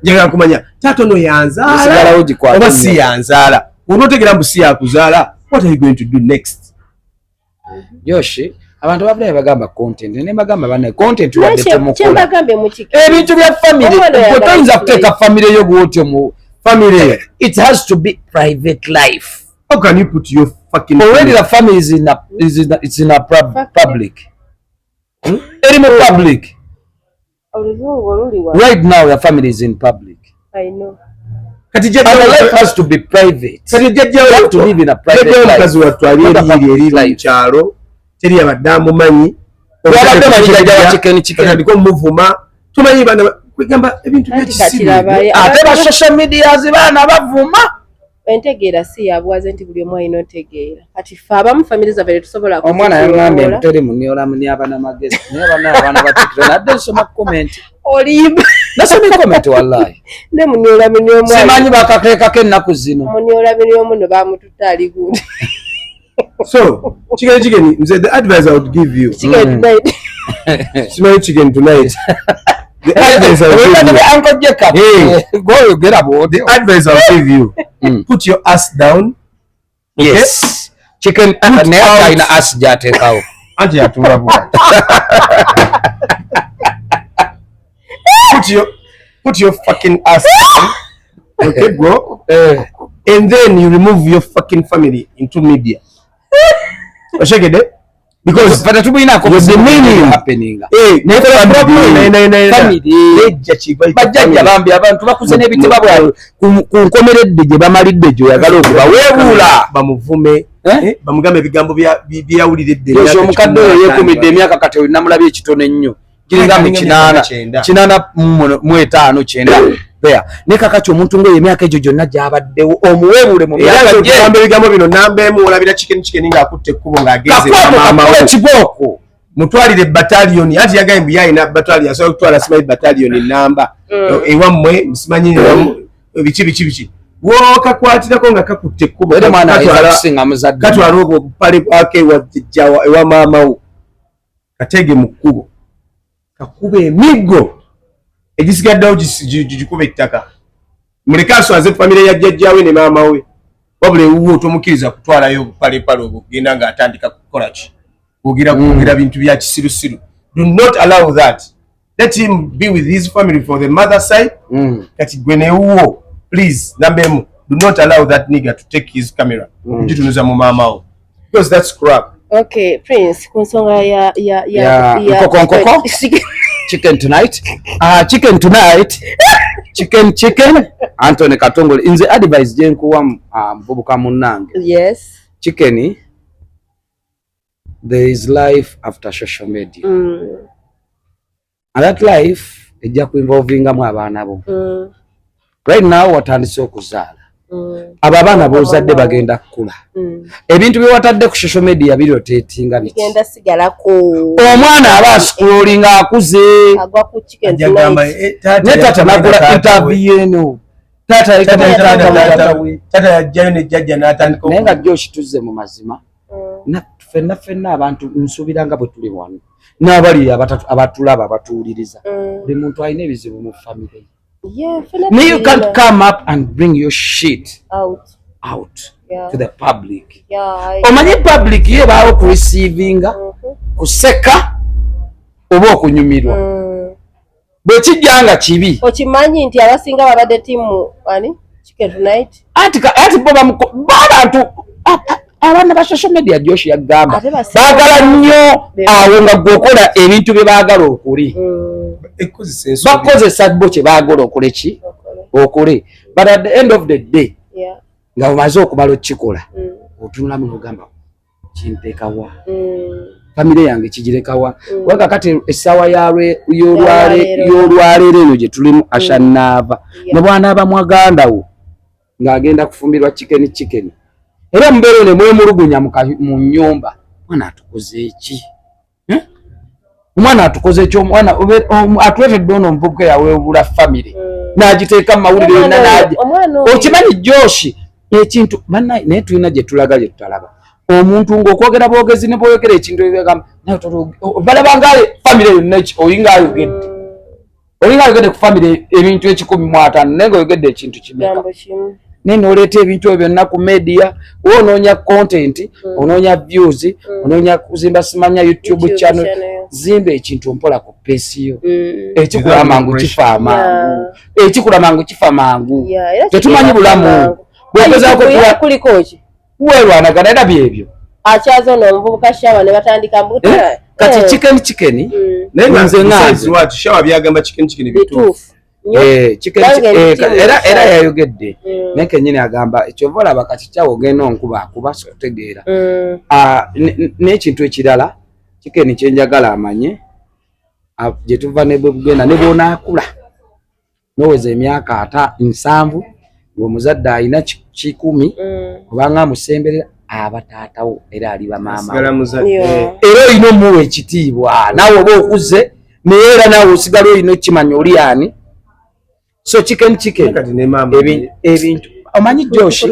njagala kumanya taata ono yanzaala oba si yanzaala onootegera mbu si yakuzaala what are you going to do next Yoshi abantu babulaye bagamba content ne bagamba bana content wadde temukola ebintu bya family toyinza kuteeka family yo bwotyo mu family it has to be private life. How can you put your fucking already the family is in a public animal public right now the family is in public. I know kati life has to be private. Kati jjajjawo to live in a private life. Mukazi wattu ali eri mu kyalo teri yabadde amumanyi atandika omuvuma tumanyi baana kwegamba ebintu byakisiru ate ba social medias baana bavuma entegeera si yabwaze nti buli omu alina otegeera kati fe abamu famire zaffe tetusobola omwana yangambye muteri muniola munyaba n'amagezi naye abaana batikira nadde nsoma comment olimba nasomye comment wallahi ne muniola muniomu simanyi bakateekako ennaku zino muniola muniomu no bamututta ali gundi. So chicken nze the advice I would give you chicken tonight smell chicken tonight the advice I would give you Uncle Jacob go get about the advice I would give you put your ass down. Yes chicken never ina ass jatekawo anje yatunga bwa put your fucking ass down. Okay bro and then you remove your fucking family into media. Oshegede because but tubina ko the meaning happening bajjajja bambi abantu bakuze n'ebiti babwe ku nkomeredde gye bamalidde gyo yagala okuba weebula bamuvume bamugambe ebigambo byawuliridde omukadde oyo yeekumidde emyaka kati namulabye ekitono ennyo giringa mu 8 Bea nekakati omuntu ngo emyaka egyo gyonna gyabaddewo omuweebule mu myaka gye ebigambo bino nambeemu olabira chicken nga akutte ekkubo ng'agenze maama we kibooko mutwalire battalion anti yagaye mbu yalina battalion asobola kutwala simanyi battalion namba ewammwe musimanyi biki wookakwatirako nga kakutte ekkubo katwala obwo obupale bwake ewa maama wo kateege mu kkubo kakuba emiggo egisigaddewo gikuba ettaka muleke aswaze famire ya jjajjaawe ne maama we wabula ewuwo tomukiriza kutwalayo obupalepale obwo genda ng'atandika kukola ki kwogera bintu bya kisirusiru. Do not allow that. Let him be with his family for the mother side. Kati gwe newuwo please nambemu do not allow that nigger to take his camera okugitunuza mu maama wo because that's crap. Okay Prince ku nsonga ya nkoko chicken tonight chicken Anthony Katongole inze advice je nkuwa mvubuka munange. Yes chicken there is life after social media and that life ejja ku involvinga mu abaana bo right now watandise okuzaala abo abaana bozadde bagenda kukula ebintu byewatadde ku social media birotetinga bigenda sigalako omwana aba scrollinga akuze agwa ku chicken tata nagula interview eno tata yajjayo ne jjajja n'atandika naye nga Josh tuzze mu mazima ffenna abantu nsuubiranga bwe tuli wano n'abali abatulaba abatuwuliriza buli muntu alina ebizibu mu family. Yeah, you can't come up and bring your shit out to the public. Omanyi public ye baawo ku receivinga kuseka oba okunyumirwa bwe kijjanga kibi okimanyi nti abasinga babadde timu ani chicken tonight ati bo abantu abaana ba social media Josh yagamba baagala nnyo awo nga gwokola ebintu bye baagala okuli bakozesa bo kye baagala okule ki okule but at the end of the day nga omaze okumala okikola otunulamu n'ogamba kinteekawa famire yange kigirekawa waka kati essaawa y'olwaleero eno gye tulimu ashanaava ne bw'anaaba mwagandawo ng'agenda kufumbirwa chicken era mbeero ne mwemulugunya mu nnyumba mwana atukoze eki omwana atukoze eki omwana atuletedde ono omuvubuka yaweebula famire n'agiteeka mu mawulire yonna n'aja okimanyi Josh ekintu bannaye naye tulina gye tulaga gye tutalaba omuntu ng'okwogera bwogezi ne bwoyogera ekintu ebigamba balabangale famire yonna oyinga ayogedde olinga ayogedde ku famire ebintu 150 naye ng'oyogedde ekintu kimeka naye n'oleeta ebintu ebyo byonna ku media onoonya content onoonya views onoonya kuzimba simanya YouTube channel zimba ekintu mpola ku peesi yo ekikula mangu kifa amangu ekikula mangu kifa mangu tetumanyi bulamu bwegezaako kulikoki werwanagana era byebyo akyazo n'omuvubuka shawa ne batandika mbuta kati chicken naye nze ngazi watu shawa byagamba chicken bituufu era yayogedde naye kenyini agamba ekyova olaba kati kyawo ogenda onkuba akuba sikutegeera n'ekintu ekirala chicken kyenjagala amanye gye tuva ne bwe bugenda ne bw'onaakula n'oweza emyaka 7 ng'omuzadde alina 10 kubanga amusemberera abataatawo era ali bamaama era olina omuwa ekitiibwa naawe oba okuze naye era naawe osigala olina okimanya oli ani so chicken ebintu omanyi Josh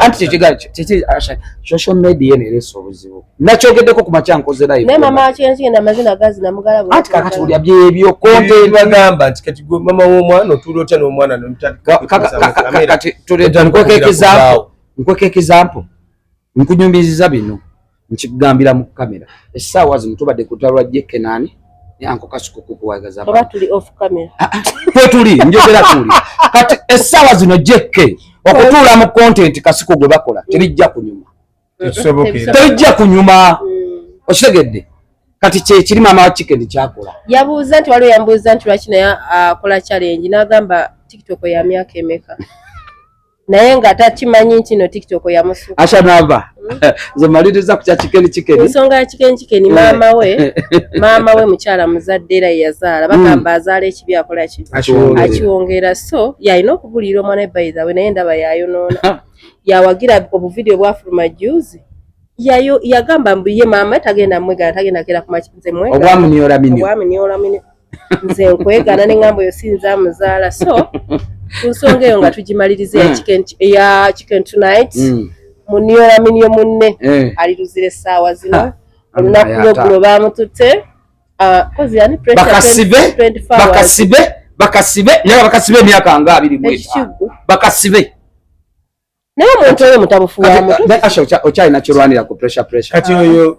anti social media nereesa obuzibu nakyogeddeko ku makya nkoze live naye mama akyensigenda amazina gazi namugala anti kakati olya byebyo content bagamba nti kati mama w'omwana otuula otya n'omwana kati nkweka example nkunyumiriza bino nkigambira mu kamera essaawa zino tubadde kutalwa Jekenani yanko Kasuku kukuwagaza baba tuli off camera tuli njogera tuli kati essaawa zino Jeke okutuula mu content Kasuku gwe bakola terijja kunyuma terijja kunyuma okitegedde kati kiri mama wa chicken kyakola yabuuza nti waliwo yambuuza nti lwaki naye akola challenge n'agamba TikTok ya myaka emeka naye nga takimanyi nti no TikTok ya musuku asha nava zomaliriza ku chicken nsonga ya chicken mama we mukyala muzadde era yazaala bagamba azaala ekibi akola ki akiwongera so yalina okubulira omwana by the way naye ndaba yayonoona yawagira obuvidiyo bwafuluma juzi yagamba mbu ye mama tagenda mwegana tagenda kera kumakinze mwegana obwamuniola mini nze nkwegana n'engambo yo sinza muzaala so ku nsonga eyo nga tugimaliriza ya chicken tonight muniola minio munne aliruzire essaawa zino olunaku lw'oggulo baamututte kozi yani bakasibe naye bakasibe emyaka nga 25 bakasibe naye omuntu oyo mutabufuwamu okyalina kirwanira ku pressure kati oyo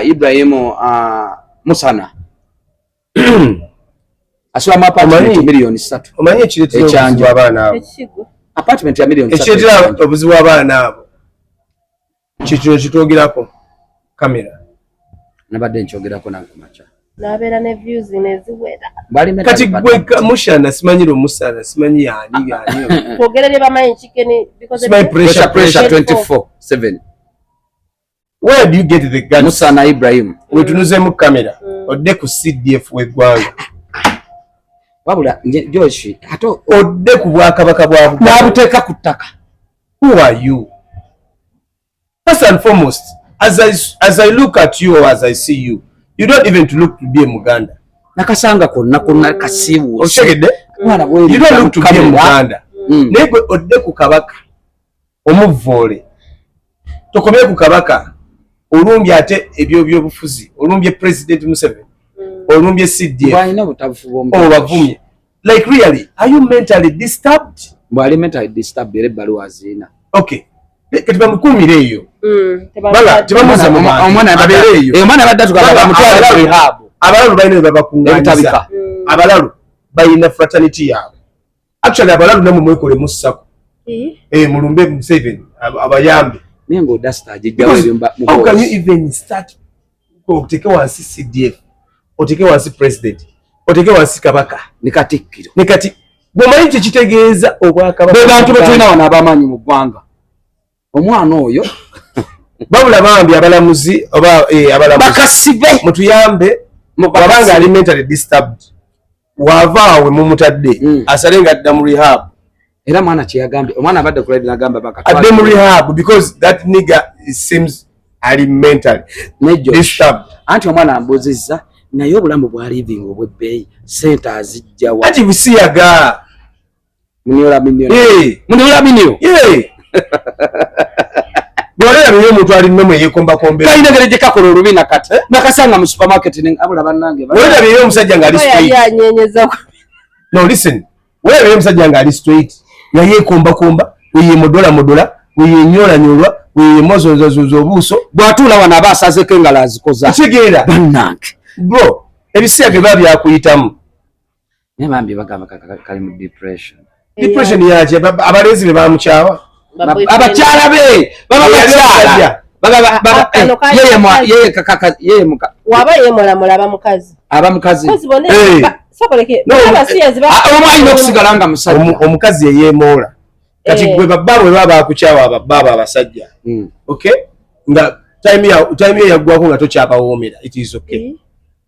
Ibrahimu Musana asulamu apartment million 3 omanyi ekireetera obuzibu abaana abo apartment ya million 3 ekireetera obuzibu abaana abo kikino kitwogerako kamera nabadde nkyogerako nankumaca nabeera ne views neziwera kati gwe mushana simanyire omusana simanyi yani twogerere bamanyi chicken because pressure 24/7 where do you get the guns Musana Ibrahim wetunuze mu kamera odde ku CDF w'eggwanga wabula Josh ato odde ku bwakabaka bwa nabuteeka ku ttaka who are you first and foremost as I look at you or as I see you you don't even to look to be a Muganda nakasanga konna kasibu oshegede you don't look to be a Muganda nego odde ku kabaka omuvole tokomye ku kabaka olumbye ate ebyo byobufuzi olumbye president Museveni olumbye CDF baina butabufu bombe bavumye like really are you mentally disturbed bali mentally disturbed ere baluwa azina okay kati bamukumire eyo bala tibamuza omwana abere eyo omwana abadde tukaba mutwala rehab abalalu bayina babakunganya abalalu bayina fraternity yabo actually abalalu namwe mwekole musako mulumbe Museveni abayambe nengo dasta jijjawe bimba mu how can you even start okuteke wansi CDF oteke wansi president oteke wansi kabaka nikatikkiro nikati bomanyi kitegeeza obwakabaka bantu betulina wana abamanyi mu ggwanga omwana oyo babula bambi abalamuzi oba abalamuzi bakasibe mutuyambe wabanga ali mentally disturbed wavaawe mumutadde asalenga adda mu rehab era mwana kyeyagambye omwana abadde kuledi nagamba bakatwala adde mu rehab because that nigga seems ali mentally disturbed anti omwana ambuzizza naye obulamu bwa living obwebbeeyi sente azijjawa ati busiyaga muniola minio Bwolera biyo omuntu ali nnome yekombakombe. Kayina gereje kakola olubi nakati. Nakasanga mu supermarket abula bannange. Bwolera biyo omusajja ngali straight. Yanyenyeza. No listen. Bwolera biyo omusajja ngali straight. Yayekombakomba, modola, nyola, mozozo obuso. Bwatula wana abasazeko engalo azikoza. Kitegeera bannange. Bro, ebiseera bye byakuyitamu. Ne bambi bagamba kali mu depression. Depression yaje abalezi be bamukyawa. Abakyala be yeye kaka yeye muka waba yemola abamukazi kozi bone sokoleke abasiyazi ba omwana okusigala nga musajja omukazi yeyemola kati gwe baba akukyawa baba abasajja okay nga time yagwako nga tokyabawomera it is okay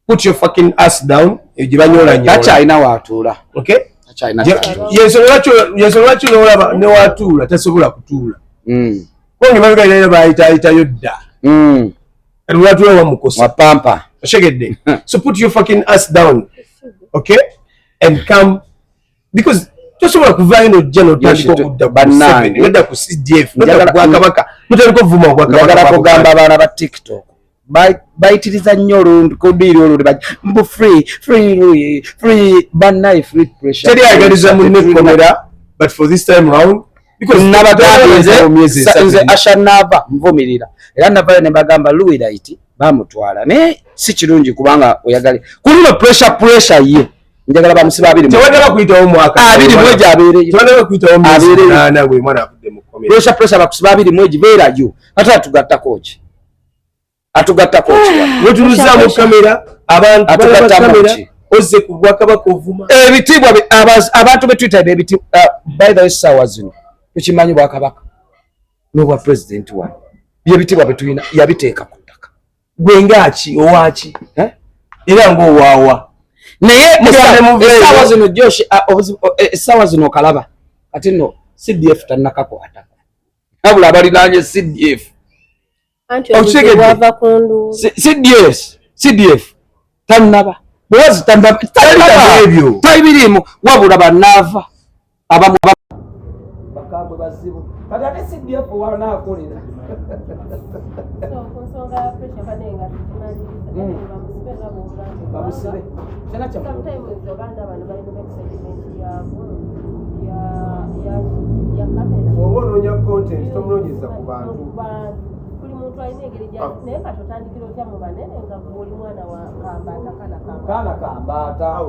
put your fucking ass down ejibanyola nyola tacha ina watula okay yeso lwaki olaba ne watuula tasobola kutuula konge mabega ile bayita yodda lwatuula wamukosa wapampa oshegedde so put your fucking ass down okay and come because tosobola kuvaayo nojja notandika okudda bannange nodda ku CDF nodda gwakabaka notandika okuvuma ogwakabaka kugamba abaana ba TikTok bayitiriza nnyo olundi kudiiri olundi mbu free bannaye free pressure teri ayagaliza munne kukomera but for this time round because nze Asha Nava nvumirira era navayo ne bagamba Luwiraiti bamutwala naye si kirungi kubanga oyagale kulino pressure ye njagala bamusiba 2 tewagala kuyitawo mwaka 2 mweji abeere tewagala kuyitawo mwaka na gwe mwana afudde mu komera pressure bakusiba 2 mweji beerayo ate atugatta kochi wetuliza mu kamera abantu atugatta kamera ozze ku bwakabaka ovuma ebitibwa abantu be Twitter ebitibwa by the sawa zino tukimanyi bwakabaka n'obwa president wa byebitibwa betulina yabiteeka ku ttaka gwe ngaki owaki era ng'owaawa naye sawa zino Josh sawa zino kalaba kati no CDF tannakakwata abula abalinaanye CDF CDF tannaba bwezi tannaba taibirimu wabula bannava abamu bakagwe bazibu kati ate CDF wana akolera bamusibe kyana kyamwe owononya content tomunonyeza ku bantu kuli muntu alina engeri naye katotandikira otya mu banene nga oli mwana wa kambata kambata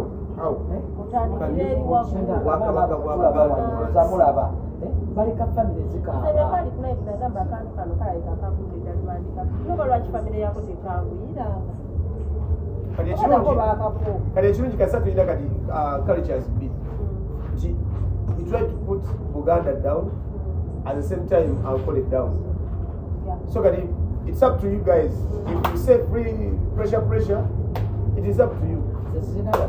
otandikira eri wakusamulaba baleka famire zikabali kunaigamba akantu kano kalayika kakudde ddalibandika noba lwaki famire yako tekanguyira kati ekirungi kasa tulina kati cultures bit you try to put Buganda down at the same time I'll call it down so kati it's up to you guys if you say free pressure it is up to you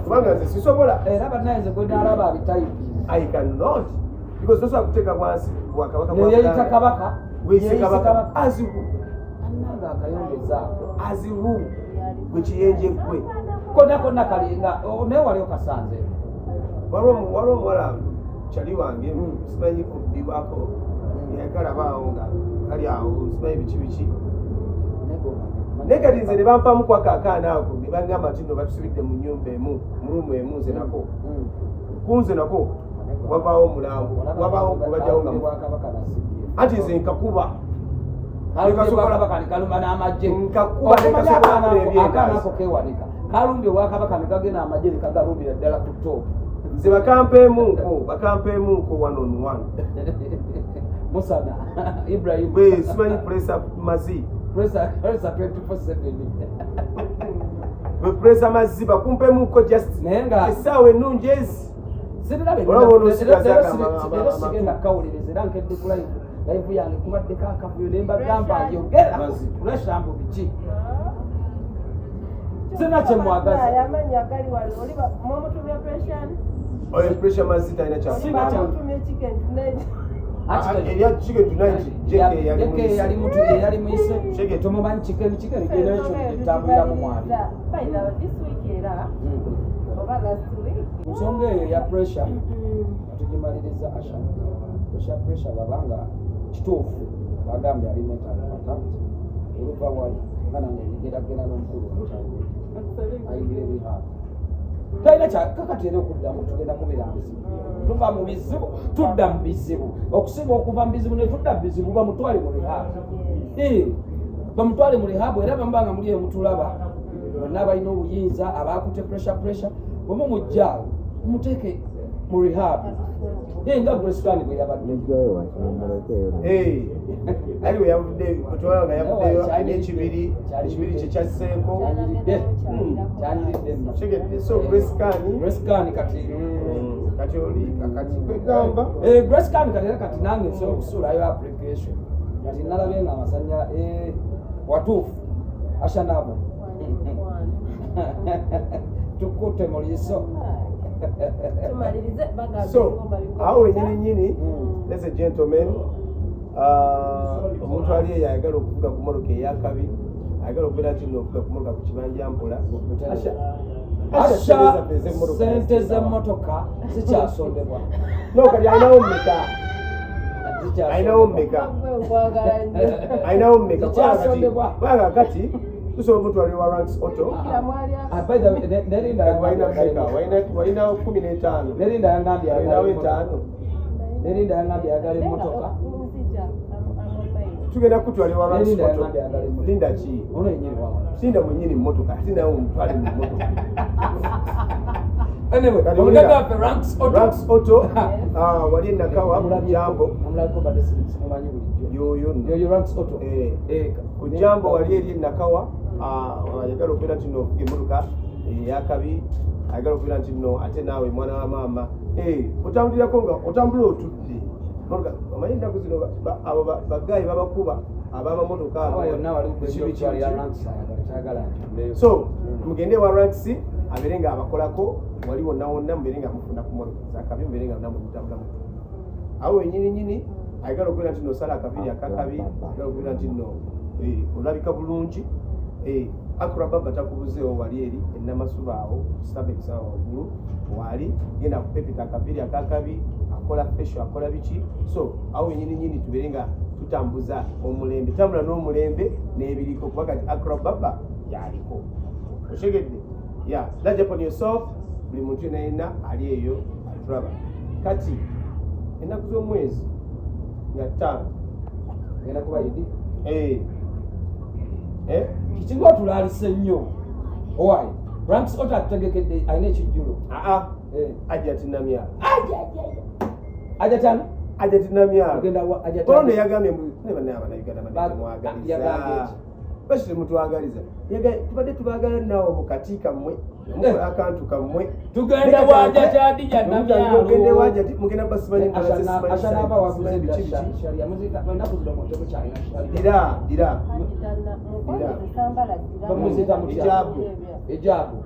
kubanga nze sisobola era bannaye gwedalaba abitayipi I cannot because those are kuteka mwansi wakabaka yeyita kabaka weyise kabaka azihu annanga akayongezaako azihu gwekiyenje gwe konna kalinga naye wali okasanze waliwo omuwala kyali wange simanyi kubbibwako yagalabaawo nga kali awo simanyi biki naye kati nze ne bampamu kwakaakaana ako ne bangamba nti no batusibidde mu nnyumba emu mu ruumu emu nze nako kunze nako wabaawo omulambo wabaawo kubajjawo nga anti nze nkakuba kalumba n'amagye nkakuba akaana ako kewanika kalumbye obwakabaka ne gagenda amagye ne kagalumbira ddala ku top nze bakampeemunko 1 on 1 musana Ibrahim simanyi presa mazi presa 24/7 bwe presa mazi bakumpeemunko just nenga essaawa ennungi ezi sigenda kawuliriza era nkedde ku live yange kubaddeko akavuyo ne mbagamba yogera kuleshambo biki sina kyemwagaza yamanya gali wali oliba mumutumya pressure oyo pressure mazi talina kyamutumya chicken tonight eriya chicken tonight yali muyise tomumanyi chicken gena ekyo etambuliramu mwali this week era oba last week nsonga eyo ya pressure tugimaliriza Asha pressure babanga kituufu bagambye ali mental contact oluva wali nga nange ngeragera n'omukulu ayingira ebihaafu talina kakati era okuddamu tugenda kubeera mu bizibu tuva mu bizibu tudda mu bizibu okusinga okuva mu bizibu ne tudda mu bizibu bamutwale mu rehaabu bamutwale mu rehaabu era bamubanga muli emutulaba bonna balina obuyinza abakutte pressure bwemu mujjaawo muteeke mu rehaabu nga Graceland bwe yabadde aliwe yavudde kutwala nga yavuddeyo n'ekibiri kyekyaseeko kyanyiridde tegedde so Graceland kati oli kati kwegamba Graceland kati era kati nange nsobola okusuulayo application kati nalabye nga amasanya watuufu ashanabo tukutte mu liiso so awo wenyininyini as a gentleman omuntu ali eyo ayagala okuvuga ku motoka eyakabi ayagala okubeera nti nokuvuga ku motoka ku kibanja mpola asha sente z'emmotoka zikyasondebwa nokati ayinawo mmeka kubanga kati tusobola omutwalire wa ranks auto walina 15 nerinda yangambye ayagala emmotoka tugenda kutwalira wa ranks auto linda ki sinda mwenyini mmotoka sindawo omutwale mu mmotoka ranks auto wali enakawa mujambo ku jambo wali eri enakawa ayagala okubeera nti nofuga emmotoka eyakabi ayagala okubeera nti no ate naawe mwana wa maama otambulirako nga otambula otudde omanyi ennaku zino abo bagayi babakuba abamamotoka abo so mugende wa ranks abeere nga abakolako wali wonna wonna mubeere nga mufuna ku motoka zakabi mubeere nga namutambula mu awo wenyininyini ayagala okubeera nti nosala akabiri akakabi ayagala okubeera nti no olabika bulungi akurababa takubuzeewo wali eri enamasuba awo sabekisawa waggulu wali genda kupepita akabiri akakabi akola fesho akola biki so awo wenyininyini tubeere nga tutambuza omulembe tambula n'omulembe n'ebiriko kuba kati akurababa yaliko otegedde that upon yourself buli muntu yenayina ali eyo atulaba kati ennaku z'omwezi nga 5 genda kuba idi kikinga otulaalise nnyo owaayi ranks auto atutegekedde alina ekijjulo ajatinamyalo ajatana ajatinamyalo yagambye mwagaliza bashire mutwagaliza tubadde tubagala nawo mukati kammwe akantu kammwe tugenda wajatadi janamyalo mugenda basimanyi ashanaba waguze sharia muzita banda kuzira motego cyane dira bamuzita mutiabu ejabu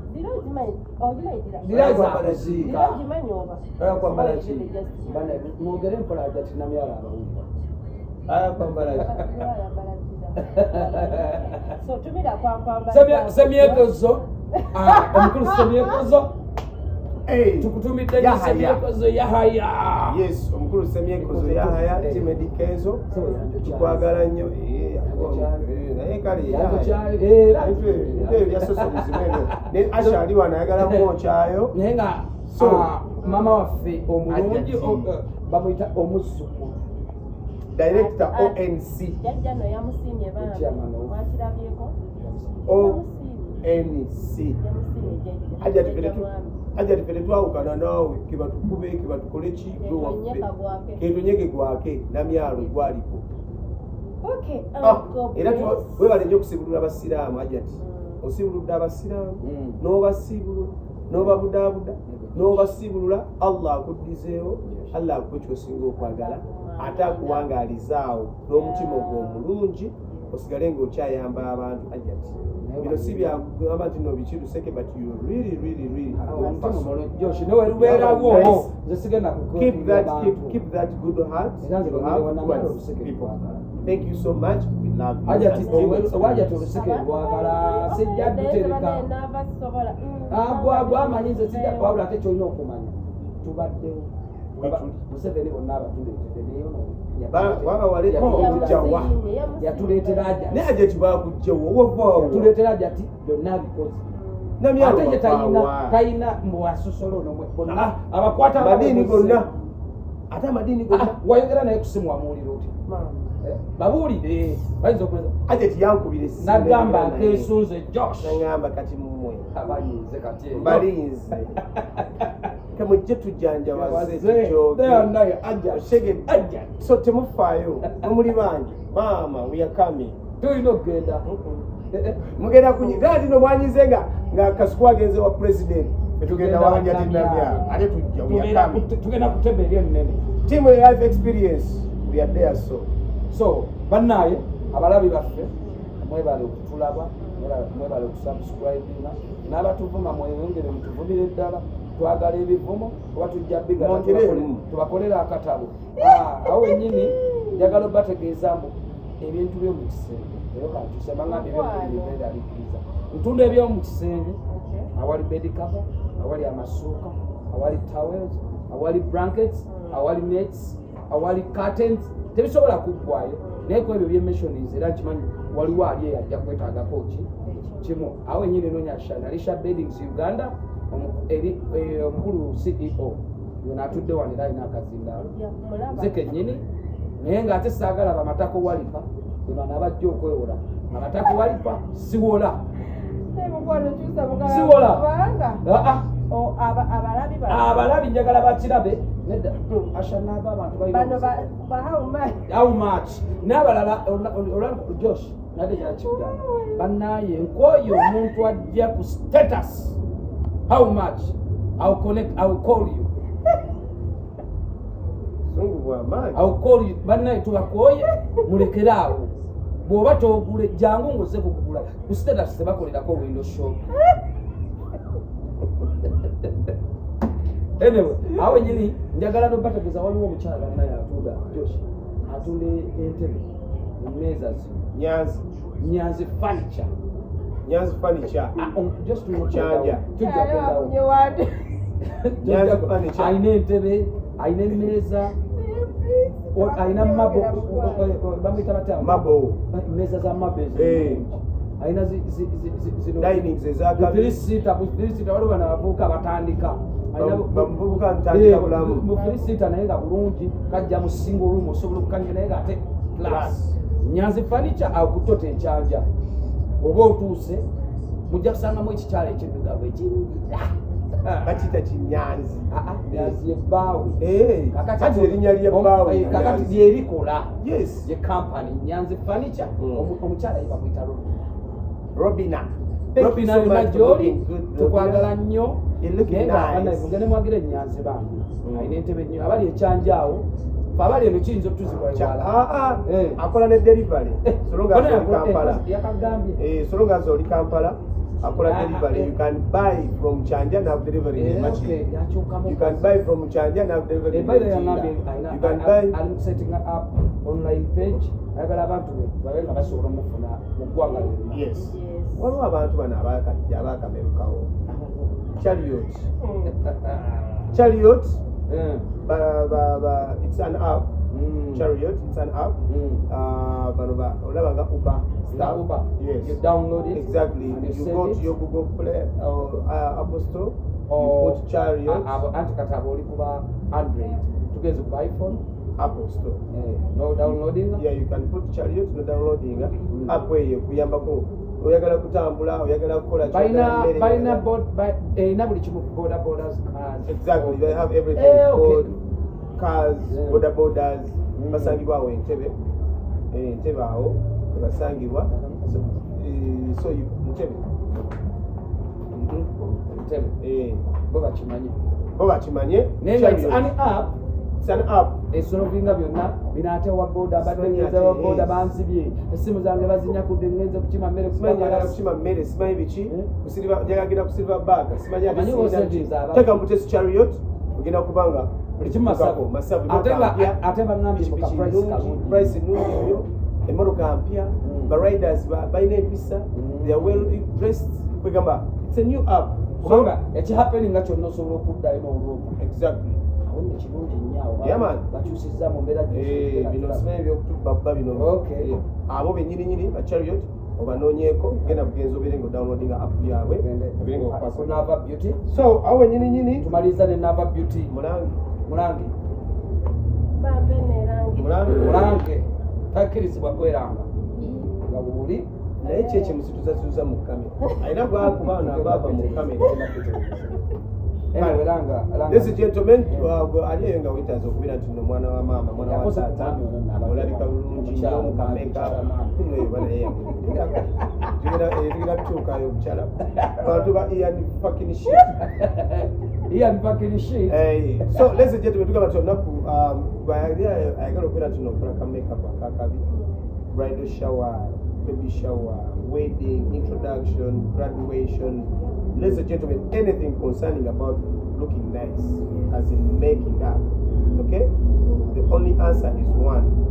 dira zabazika kwambala ki bana mugere mpola ajatinamyalo abawumba kwambala so tumira kwambala semyekozo omukulu semyekozo tukutumidde semyekozo yahaya yes omukulu semyekozo yahaya timedikezo tukwagala nnyo naye kale byasosobuzimweno ne ashali wanayagala mwokyayo naye nga mama waffe omulungi bamuyita omuzzukulu director ONC jajjano yamusimye bana wakirabyeko ONC aja tufere twawukana naawe kebatukube kebatukole ki waffe ketonyege gwake namyalo gwaliko era webale nnyo okusibulula abasiraamu ajati osibuludde abasiraamu n'obasibulula n'obabudaabuda n'obasibulula Allah akuddizeewo Allah akuwe kyosinga okwagala ate akuwangaalizaawo n'omutima ogwo omulungi osigale ng'okyayamba abantu ajati bino si byagamba nti no bikiruseke but you really keep that good heart you have towards people. Thank you so much. We love you. Wajja tuluseke lwagala sijja dutereka agwa amanyi nze sijja kwabula ate kyolina okumanya tubaddewo Museveni bonna abatuleetedde baba waleko okujjawa yatuleetera ajja naye ajati bakujjawo wovaawo yatuleetera ajja ati byonna bikoze ate ye talina mbwasosolo bonna abakwata amadini gonna ate amadini gonna wayogera naye kusimu wamuwulira oti babuulire bayinza okuleza ajati yankubire nagamba nkesunze Josh nagamba kati mumwe abayinze kati balinze kemujje tujjanjabaze so temufaayo mumuli bangi maama weyakami tulina okugenda mugenda kunyigala tino mwanyize nga Kasuku agenze wa president tugenda wanja tinabya ate tujja weyakami tugenda kuteba eri ennene team life experience we are there so bannaye abalabi baffe mwebale okutulaba mwebale okusubscribinga n'abatuvuma mweyongere mutuvumire eddala twagala ebivumo oba tujja biga tubakolera akatabo awo wennyini njagala obategeeza mbu ebintu by'omu kisenge ero kantusemangambye byomubiribedaliikiriza ntunda eby'omu kisenge awali bedcover awali amasuuka awali towels awali blankets awali nets awali curtains tebisobola kuggwayo naye ku ebyo byemessionis era nkimanyi waliwo ali eyajja kwetaagako ki kimu awo wennyini noonya Shanalisha Beddings Uganda eri omukulu CEO yona atudde wano era alina akazindaalo nze kennyini naye ng'ate saagala bamatako walipa bano abajja okwewola amatako walipa siwola abalabi njagala bakirabe nedda ashanaaba abantu how much n'abalala Josh nade yakigamba bannaye nkwoyo omuntu ajja ku status how much I'll call you I'll call you bannaye tubakoye mulekere awo bw'oba togule jangu ngoze kugula ku status tebakolerako window shop anyway awo nyini njagala nobategeza waliwo omukyala naye atunda Josh atunda entebe emmeeza nyanzi furniture just mukyanja ayina entebe ayina emmeeza ayina mabo bamwita batya emmeeza za mabo ayina zino waliwo bano abavubuka batandika mufilisita naye nga bulungi kajja mu single room osobola okukanja naye nga ate class nyanzi furniture akutota enkyanja oba otuuse mujja kusangamu ekikyalo ekiddugavu ekinyirira bakita kinyanzi nyanzi ebbaawe kati erinnya ly'ebbaawe kakati lyerikola ye company nyanzi furniture omukyala ye bamwita Robina yonna gy'oli tukwagala nnyo mugende mwagira enyanzi bange ayina entebe nnyo abali ekyanjaawo abali eno kiyinza otuzibwawala akola ne delivery yakagambye solonga zoli Kampala akola delivery you can buy from Chanja and have delivery in Machi you can buy from Chanja and have delivery in you can buy I'm setting up online page ayagala abantu babe nga basobola mufuna mu ggwanga yes waliwo abantu bano abakamerukawo chariot it's an app chariot it's an app olaba nga Uber yes you download it exactly you go to your Google Play or Apple Store you put chariot antikataba oli kuba Android tugeze ku iPhone Apple Store no downloading you can put chariot no downloading app eyo kuyambako oyagala kutambula oyagala kukola balina buli kimu borders cars exactly they have everything cars borders basangibwa awo entebe awo basangibwa so mutebe bo bakimanye it's an app esolovinga byonna binaate wa boda bategeeza wa boda banzibye essimu zange bazinya kudde ngenze kukima mmere kukima mmere simanyi biki jagagenda ku silver bag simanyi teka mutesi chariot ogenda kubanga buli kimu masavu ate bangambye muka price nungi oyo emmotoka mpya bariders balina empisa they are well dressed kwegamba it's a new app kubanga ekihappening nga kyonna osobola okuddayo n'olwoku exactly bino simanyi byokutubba bino abo benyininyini bachariot obanoonyeko genda bugenza obeere nga downloadinga app yaabwe so awo wenyininyini tumaliza ne Nava Beauty mulange takkirizibwa kweranga nga buli naye kyekyo musituzazuza mu kamera alina gwakuba nabaava mu kamera Ladies and gentlemen, aliyeyo nga wetaaza okubeera nti mwana wa maama mwana wa taata olabika bulungi nnyo mukameka eyo bana tugenda kutuukayo omukyala bantu ba Ian fucking shit. So ladies and gentlemen, tugamba nti olunaku ayagala okubeera nti nokola ka makeup akakabi bridal shower, baby shower, wedding, introduction, graduation, ladies and gentlemen, anything concerning about looking nice, as in making up, okay? The only answer is one.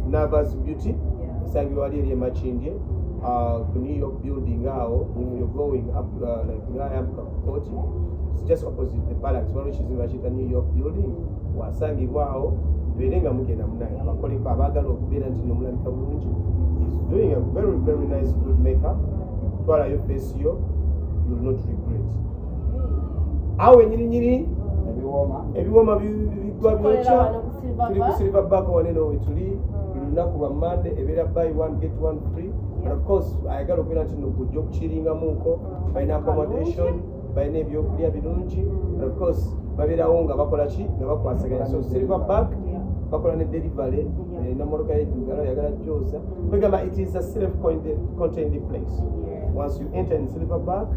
Nava's Beauty. Sanguari Machindi. The New York building now, if you're going up like I am Kapoti, it's just opposite the Palace, one which is in the New York building. Wasangi wow, Verenga Mugena Munai, Abakolika Abagalo, Benant Numulan Kabunji. He's doing a very, very nice good makeup. Twala your face you will not regret. Awe nyiri ebiwoma bigwa byocha tuli ku Silverback waneno wetuli lunaku lwa Monday ebeera buy one get one free. And of course ayagala okubeera nti nokujja okukiringa muko balina accommodation balina ebyokulya birungi and of course babeerawo nga bakola ki nga bakwasaganya. So Silverback bakola ne delivery n'emmotoka y'eddugala yagala kyosa kwegamba it is a self-contained place. Once you enter in Silverback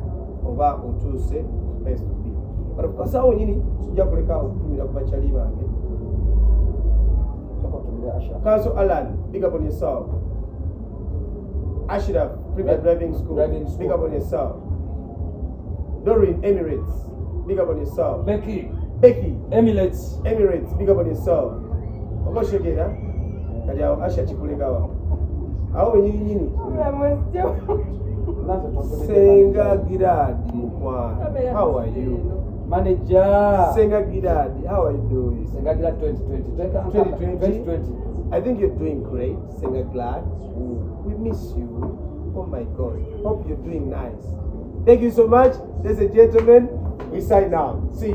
oba otuuse place to be. But of course awo nyini sijja kuleka okutumira ku bakyali bange. Council Alan, big up on yourself. Ashraf, Premier Driving School, big up on yourself. Doreen, Emirates, big up on yourself. Becky, Emirates, big up on yourself. Ogoshegera, kati awo Asha Chikulegawa. Awo nyini. Senga Giradi Mukwana, how are you? Manager Senga Giradi, how are you doing? Senga Giradi 2020. I think you're doing great, Senga Glad. We miss you. Oh my God. Hope you're doing nice. Thank you so much. Ladies and gentlemen, we sign out. See you.